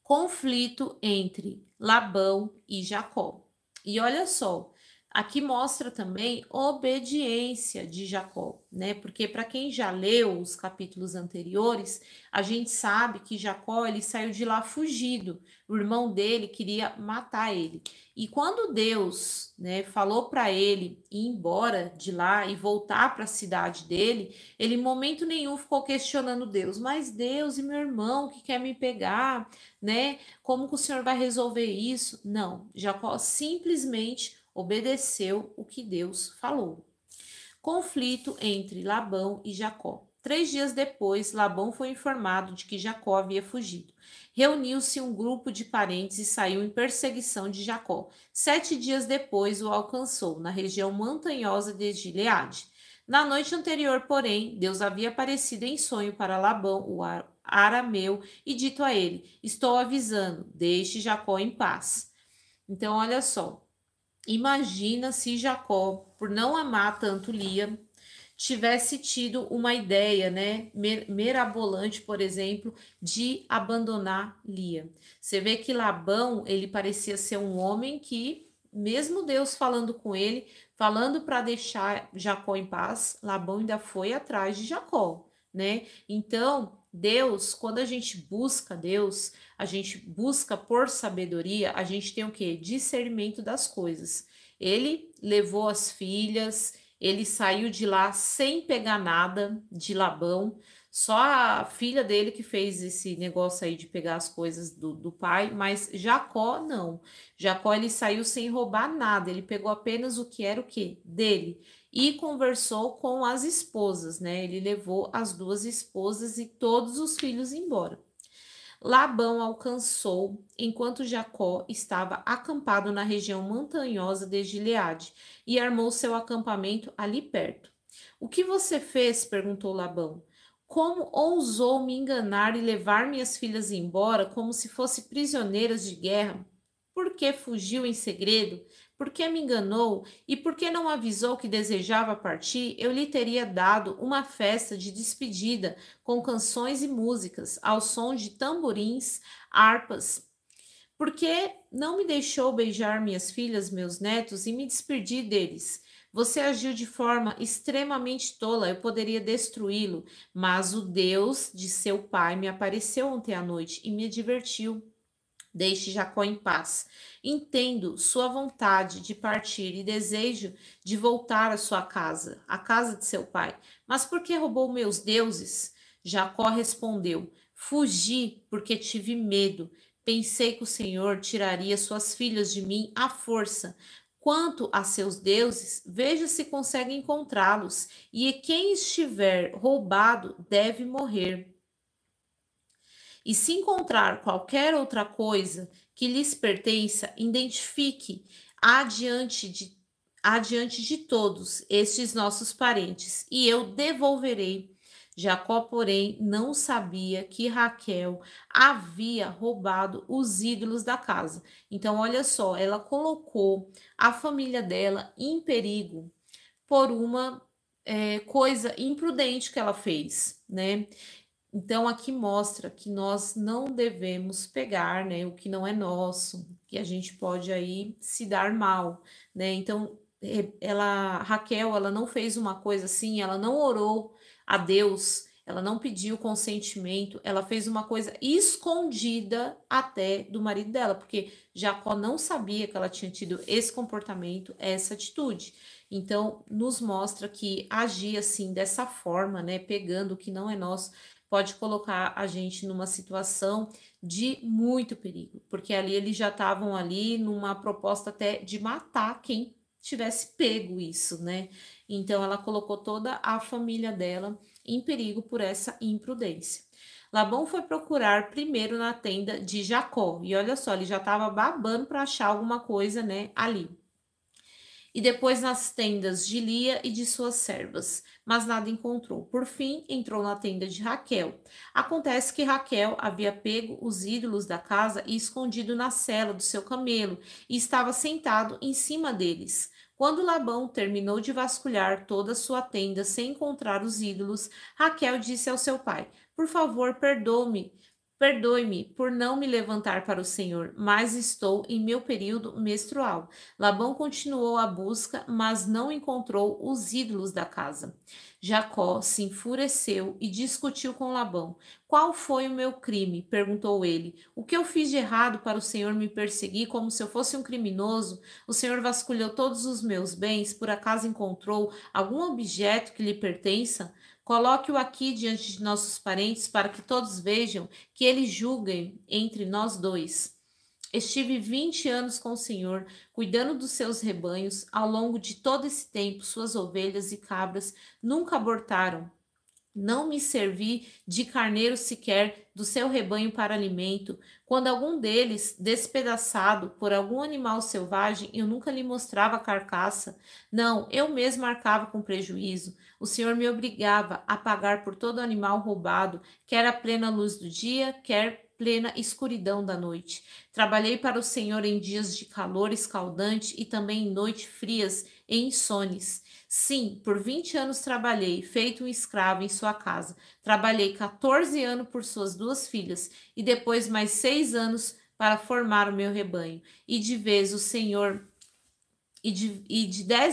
Conflito entre Labão e Jacó. E olha só, aqui mostra também obediência de Jacó, né? Porque para quem já leu os capítulos anteriores, a gente sabe que Jacó ele saiu de lá fugido. O irmão dele queria matar ele. E quando Deus, né, falou para ele ir embora de lá e voltar para a cidade dele, ele em momento nenhum ficou questionando Deus. Mas Deus e meu irmão que quer me pegar, né? Como que o Senhor vai resolver isso? Não, Jacó simplesmente obedeceu o que Deus falou. Conflito entre Labão e Jacó. 3 dias depois, Labão foi informado de que Jacó havia fugido. Reuniu-se um grupo de parentes e saiu em perseguição de Jacó. 7 dias depois, o alcançou, na região montanhosa de Gileade. Na noite anterior, porém, Deus havia aparecido em sonho para Labão, o arameu, e dito a ele: Estou avisando, deixe Jacó em paz. Então, olha só. Imagina se Jacó, por não amar tanto Lia, tivesse tido uma ideia, né, mirabolante, por exemplo, de abandonar Lia. Você vê que Labão, ele parecia ser um homem que, mesmo Deus falando com ele, falando para deixar Jacó em paz, Labão ainda foi atrás de Jacó, né? Então, Deus, quando a gente busca Deus, a gente busca por sabedoria, a gente tem o quê? Discernimento das coisas. Ele levou as filhas, ele saiu de lá sem pegar nada de Labão. Só a filha dele que fez esse negócio aí de pegar as coisas do pai, mas Jacó não. Jacó ele saiu sem roubar nada, ele pegou apenas o que era o quê? Dele. E conversou com as esposas, né? Ele levou as duas esposas e todos os filhos embora. Labão alcançou enquanto Jacó estava acampado na região montanhosa de Gileade e armou seu acampamento ali perto. O que você fez? Perguntou Labão. Como ousou me enganar e levar minhas filhas embora como se fossem prisioneiras de guerra? Por que fugiu em segredo? Por que me enganou? E por que não avisou que desejava partir? Eu lhe teria dado uma festa de despedida com canções e músicas, ao som de tamborins, harpas. Por que não me deixou beijar minhas filhas, meus netos e me despedir deles? Você agiu de forma extremamente tola, eu poderia destruí-lo, mas o Deus de seu pai me apareceu ontem à noite e me divertiu. Deixe Jacó em paz. Entendo sua vontade de partir e desejo de voltar à sua casa, à casa de seu pai. Mas por que roubou meus deuses? Jacó respondeu: Fugi porque tive medo. Pensei que o Senhor tiraria suas filhas de mim à força. Quanto a seus deuses, veja se consegue encontrá-los, e quem estiver roubado deve morrer. E se encontrar qualquer outra coisa que lhes pertença, identifique adiante de todos estes nossos parentes, e eu devolverei. Jacó, porém, não sabia que Raquel havia roubado os ídolos da casa. Então, olha só, ela colocou a família dela em perigo por uma coisa imprudente que ela fez, né? Então, aqui mostra que nós não devemos pegar, né, o que não é nosso, que a gente pode aí se dar mal, né? Então, Raquel, ela não fez uma coisa assim, ela não orou a Deus, ela não pediu consentimento, ela fez uma coisa escondida até do marido dela, porque Jacó não sabia que ela tinha tido esse comportamento, essa atitude. Então, nos mostra que agir assim, dessa forma, né, pegando o que não é nosso, pode colocar a gente numa situação de muito perigo, porque ali eles já estavam ali numa proposta até de matar quem tivesse pego isso, né? Então ela colocou toda a família dela em perigo por essa imprudência. Labão foi procurar primeiro na tenda de Jacó, e olha só, ele já estava babando para achar alguma coisa, né, ali e depois nas tendas de Lia e de suas servas, mas nada encontrou. Por fim, entrou na tenda de Raquel. Acontece que Raquel havia pego os ídolos da casa e escondido na sela do seu camelo, e estava sentado em cima deles. Quando Labão terminou de vasculhar toda a sua tenda sem encontrar os ídolos, Raquel disse ao seu pai: Por favor, perdoe-me por não me levantar para o Senhor, mas estou em meu período menstrual. Labão continuou a busca, mas não encontrou os ídolos da casa. Jacó se enfureceu e discutiu com Labão. Qual foi o meu crime? Perguntou ele. O que eu fiz de errado para o Senhor me perseguir como se eu fosse um criminoso? O Senhor vasculhou todos os meus bens, por acaso encontrou algum objeto que lhe pertença? Coloque-o aqui diante de nossos parentes para que todos vejam que eles julguem entre nós dois. Estive 20 anos com o Senhor, cuidando dos seus rebanhos. Ao longo de todo esse tempo, suas ovelhas e cabras nunca abortaram. Não me servi de carneiro sequer do seu rebanho para alimento. Quando algum deles, despedaçado por algum animal selvagem, eu nunca lhe mostrava a carcaça. Não, eu mesmo arcava com prejuízo. O Senhor me obrigava a pagar por todo animal roubado, quer a plena luz do dia, quer plena escuridão da noite. Trabalhei para o Senhor em dias de calor escaldante e também em noites frias e insones. Sim, por 20 anos trabalhei, feito um escravo em sua casa. Trabalhei 14 anos por suas duas filhas e depois mais 6 anos para formar o meu rebanho. E de 10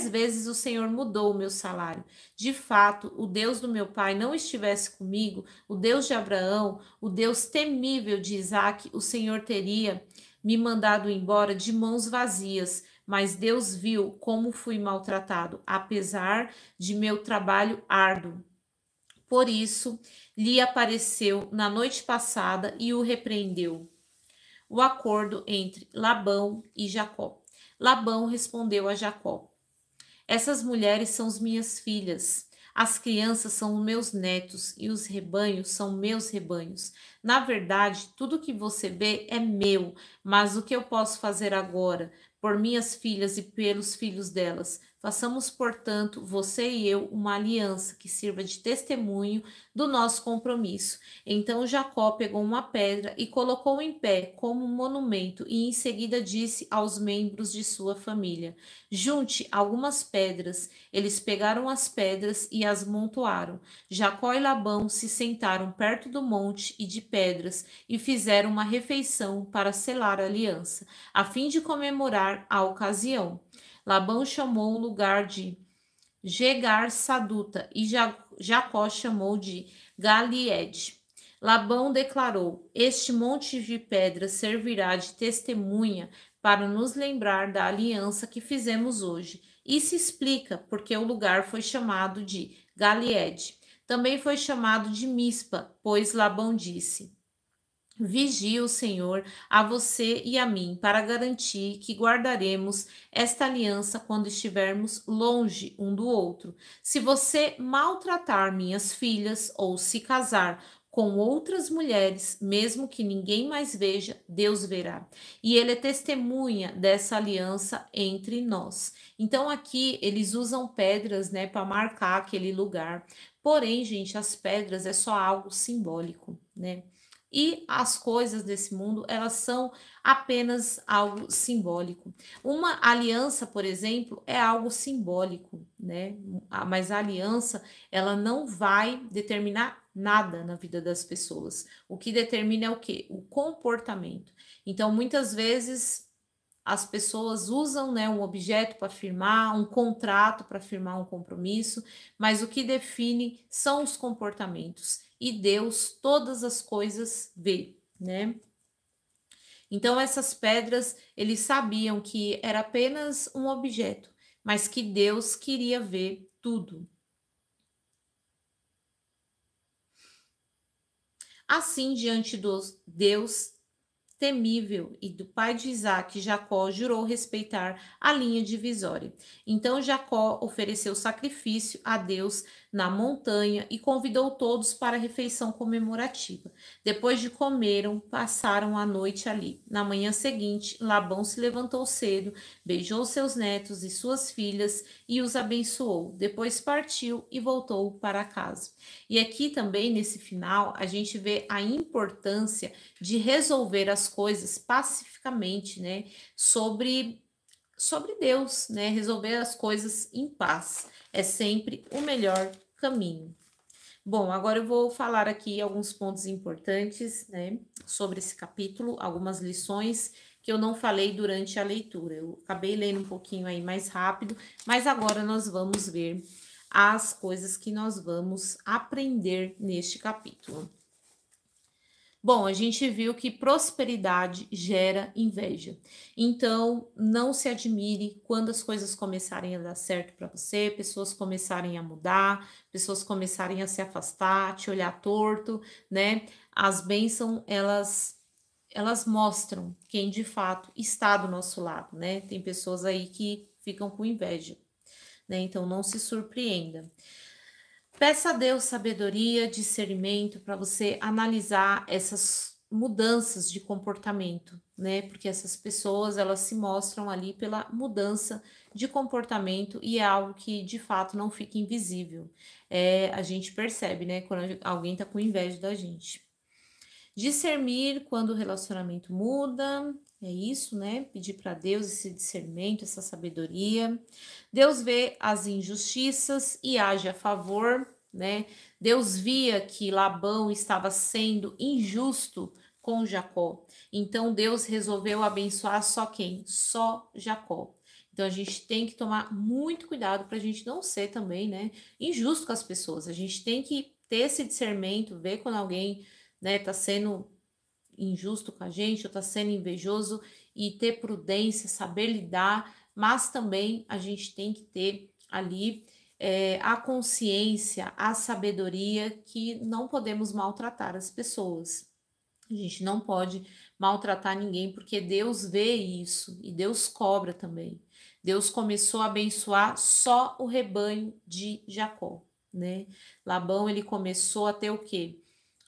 vezes o Senhor mudou o meu salário. De fato, o Deus do meu pai não estivesse comigo, o Deus de Abraão, o Deus temível de Isaque, o Senhor teria me mandado embora de mãos vazias. Mas Deus viu como fui maltratado, apesar de meu trabalho árduo. Por isso, lhe apareceu na noite passada e o repreendeu. O acordo entre Labão e Jacó. Labão respondeu a Jacó: essas mulheres são as minhas filhas, as crianças são os meus netos e os rebanhos são meus rebanhos. Na verdade, tudo que você vê é meu, mas o que eu posso fazer agora por minhas filhas e pelos filhos delas? Façamos, portanto, você e eu uma aliança que sirva de testemunho do nosso compromisso. Então Jacó pegou uma pedra e colocou em pé como um monumento e em seguida disse aos membros de sua família: junte algumas pedras. Eles pegaram as pedras e as montoaram. Jacó e Labão se sentaram perto do monte e de pedras e fizeram uma refeição para selar a aliança, a fim de comemorar a ocasião. Labão chamou o lugar de Jegar Saduta e Jacó chamou de Galiede. Labão declarou: este monte de pedras servirá de testemunha para nos lembrar da aliança que fizemos hoje. Isso explica porque o lugar foi chamado de Galiede. Também foi chamado de Mispa, pois Labão disse: vigie o Senhor a você e a mim, para garantir que guardaremos esta aliança quando estivermos longe um do outro. Se você maltratar minhas filhas ou se casar com outras mulheres, mesmo que ninguém mais veja, Deus verá. E ele é testemunha dessa aliança entre nós. Então aqui eles usam pedras, né, para marcar aquele lugar. Porém, gente, as pedras é só algo simbólico, né? E as coisas desse mundo, elas são apenas algo simbólico. Uma aliança, por exemplo, é algo simbólico, né? Mas a aliança, ela não vai determinar nada na vida das pessoas. O que determina é o quê? O comportamento. Então, muitas vezes as pessoas usam, né, um objeto para firmar, um contrato para firmar um compromisso, mas o que define são os comportamentos. E Deus todas as coisas vê, né? Então essas pedras, eles sabiam que era apenas um objeto, mas que Deus queria ver tudo. Assim, diante do Deus temível e do pai de Isaac, Jacó jurou respeitar a linha divisória. Então Jacó ofereceu sacrifício a Deus na montanha e convidou todos para a refeição comemorativa. Depois de comeram, passaram a noite ali. Na manhã seguinte, Labão se levantou cedo, beijou seus netos e suas filhas e os abençoou. Depois partiu e voltou para casa. E aqui também, nesse final, a gente vê a importância de resolver as coisas pacificamente, né? Sobre Deus, né? Resolver as coisas em paz é sempre o melhor caminho. Bom, agora eu vou falar aqui alguns pontos importantes, né, sobre esse capítulo, algumas lições que eu não falei durante a leitura. Eu acabei lendo um pouquinho aí mais rápido, mas agora nós vamos ver as coisas que nós vamos aprender neste capítulo. Bom, a gente viu que prosperidade gera inveja. Então, não se admire quando as coisas começarem a dar certo para você, pessoas começarem a mudar, pessoas começarem a se afastar, te olhar torto, né? As bênçãos, elas mostram quem de fato está do nosso lado, né? Tem pessoas aí que ficam com inveja, né? Então, não se surpreenda. Peça a Deus sabedoria, discernimento para você analisar essas mudanças de comportamento, né? Porque essas pessoas, elas se mostram ali pela mudança de comportamento e é algo que de fato não fica invisível. A gente percebe, né? Quando alguém tá com inveja da gente. Discernir quando o relacionamento muda, é isso, né? Pedir para Deus esse discernimento, essa sabedoria. Deus vê as injustiças e age a favor, né? Deus via que Labão estava sendo injusto com Jacó. Então Deus resolveu abençoar só quem? Só Jacó. Então a gente tem que tomar muito cuidado para a gente não ser também, né, injusto com as pessoas. A gente tem que ter esse discernimento, ver quando alguém, né, tá sendo injusto com a gente ou tá sendo invejoso e ter prudência, saber lidar, mas também a gente tem que ter ali a consciência, a sabedoria que não podemos maltratar as pessoas. A gente não pode maltratar ninguém, porque Deus vê isso e Deus cobra também. Deus começou a abençoar só o rebanho de Jacó, né? Labão, ele começou a ter o quê?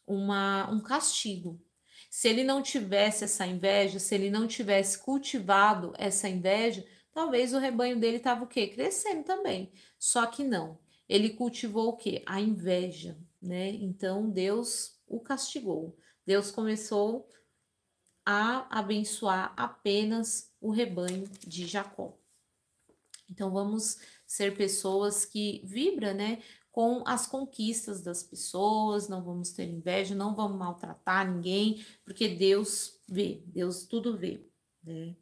Um castigo. Se ele não tivesse essa inveja, se ele não tivesse cultivado essa inveja, talvez o rebanho dele estava o quê? Crescendo também. Só que não. Ele cultivou o quê? A inveja, né? Então Deus o castigou. Deus começou a abençoar apenas o rebanho de Jacó. Então vamos ser pessoas que vibram, né, com as conquistas das pessoas, não vamos ter inveja, não vamos maltratar ninguém, porque Deus vê, Deus tudo vê, né?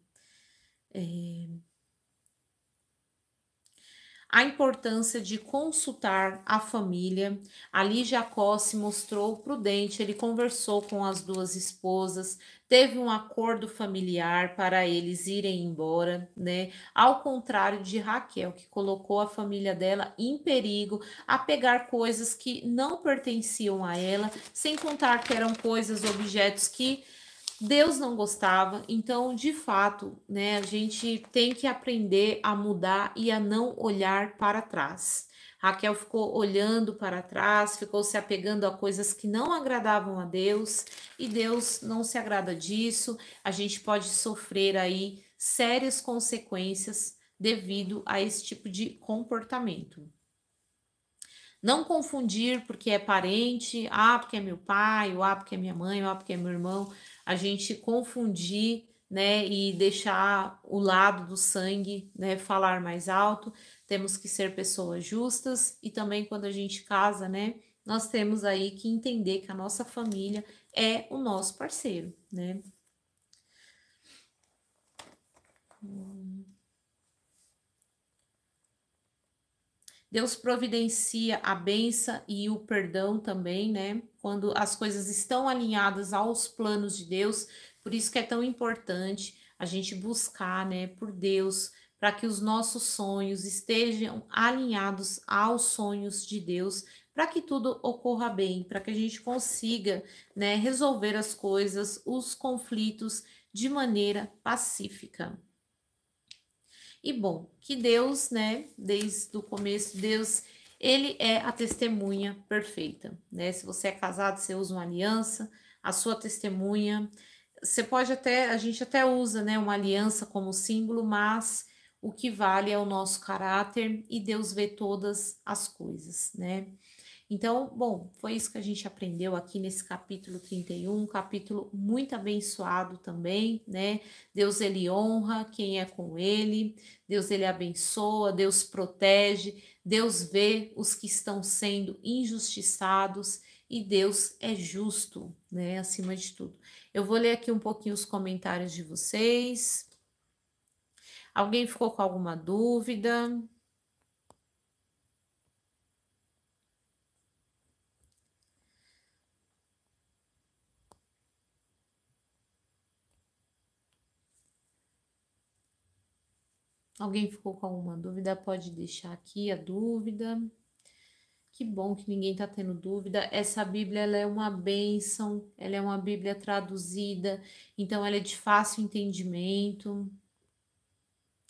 A importância de consultar a família. Ali Jacó se mostrou prudente, ele conversou com as duas esposas, teve um acordo familiar para eles irem embora, né? Ao contrário de Raquel, que colocou a família dela em perigo a pegar coisas que não pertenciam a ela, sem contar que eram coisas, objetos que Deus não gostava, então, de fato, né, a gente tem que aprender a mudar e a não olhar para trás. Raquel ficou olhando para trás, ficou se apegando a coisas que não agradavam a Deus, e Deus não se agrada disso. A gente pode sofrer aí sérias consequências devido a esse tipo de comportamento. Não confundir porque é parente, porque é meu pai, ou porque é minha mãe, ou porque é meu irmão. A gente confundir, né, e deixar o lado do sangue, né, falar mais alto. Temos que ser pessoas justas e também quando a gente casa, né, nós temos aí que entender que a nossa família é o nosso parceiro, né? Deus providencia a benção e o perdão também, né? Quando as coisas estão alinhadas aos planos de Deus, por isso que é tão importante a gente buscar, né, por Deus, para que os nossos sonhos estejam alinhados aos sonhos de Deus, para que tudo ocorra bem, para que a gente consiga, né, resolver as coisas, os conflitos de maneira pacífica. E bom, que Deus, né, desde o começo, Deus, ele é a testemunha perfeita, né? Se você é casado, você usa uma aliança, a sua testemunha, você pode até, a gente até usa, né, uma aliança como símbolo, mas o que vale é o nosso caráter e Deus vê todas as coisas, né? Então, bom, foi isso que a gente aprendeu aqui nesse capítulo 31, um capítulo muito abençoado também, né? Deus, ele honra quem é com ele, Deus, ele abençoa, Deus protege, Deus vê os que estão sendo injustiçados e Deus é justo, né? Acima de tudo. Eu vou ler aqui um pouquinho os comentários de vocês. Alguém ficou com alguma dúvida? Alguém ficou com alguma dúvida? Pode deixar aqui a dúvida. Que bom que ninguém está tendo dúvida. Essa Bíblia ela é uma bênção, ela é uma Bíblia traduzida, então ela é de fácil entendimento.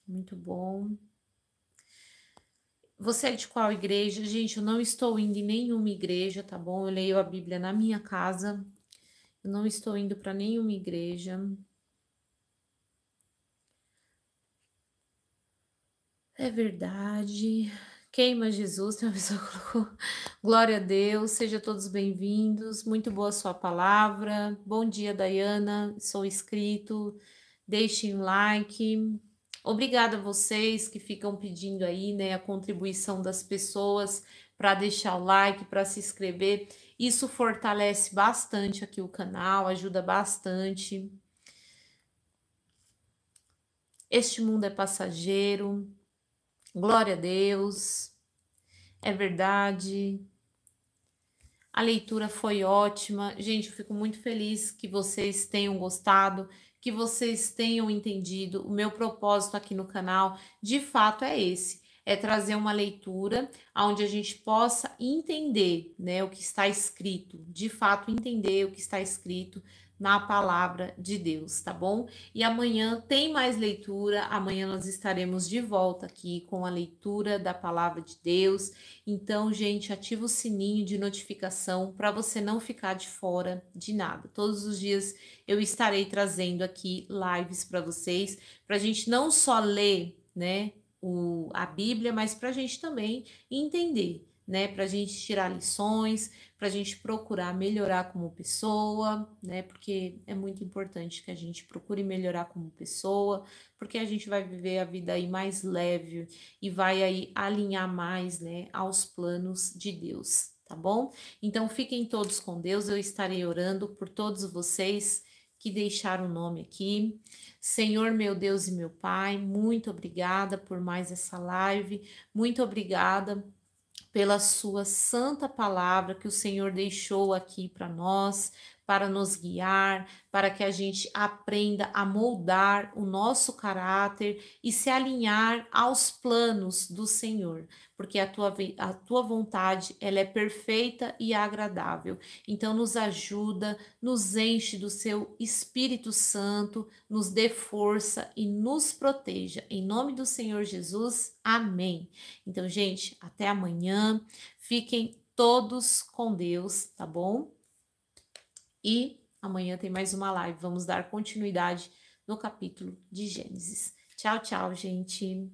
Muito bom. Você é de qual igreja? Gente, eu não estou indo em nenhuma igreja, tá bom? Eu leio a Bíblia na minha casa. Eu não estou indo para nenhuma igreja. É verdade. Queima Jesus, tem uma pessoa que colocou. Glória a Deus, sejam todos bem-vindos. Muito boa sua palavra. Bom dia, Dayana. Sou inscrito. Deixem um like. Obrigada a vocês que ficam pedindo aí, né, a contribuição das pessoas para deixar o like, para se inscrever. Isso fortalece bastante aqui o canal, ajuda bastante. Este mundo é passageiro. Glória a Deus. É verdade. A leitura foi ótima. Gente, eu fico muito feliz que vocês tenham gostado, que vocês tenham entendido. O meu propósito aqui no canal, de fato, é esse. É trazer uma leitura onde a gente possa entender, né, o que está escrito. De fato, entender o que está escrito na palavra de Deus, tá bom? E amanhã tem mais leitura. Amanhã nós estaremos de volta aqui com a leitura da palavra de Deus. Então, gente, ativa o sininho de notificação para você não ficar de fora de nada. Todos os dias eu estarei trazendo aqui lives para vocês, para a gente não só ler, né, a Bíblia, mas para a gente também entender, né, para a gente tirar lições, para a gente procurar melhorar como pessoa, né, porque é muito importante que a gente procure melhorar como pessoa, porque a gente vai viver a vida aí mais leve e vai aí alinhar mais, né, aos planos de Deus, tá bom? Então fiquem todos com Deus, eu estarei orando por todos vocês que deixaram o nome aqui. Senhor, meu Deus e meu Pai, muito obrigada por mais essa live, muito obrigada pela sua santa palavra que o Senhor deixou aqui para nós, para nos guiar, para que a gente aprenda a moldar o nosso caráter e se alinhar aos planos do Senhor, porque a tua vontade, ela é perfeita e agradável. Então nos ajuda, nos enche do seu Espírito Santo, nos dê força e nos proteja. Em nome do Senhor Jesus, amém. Então, gente, até amanhã. Fiquem todos com Deus, tá bom? E amanhã tem mais uma live. Vamos dar continuidade no capítulo de Gênesis. Tchau, tchau, gente.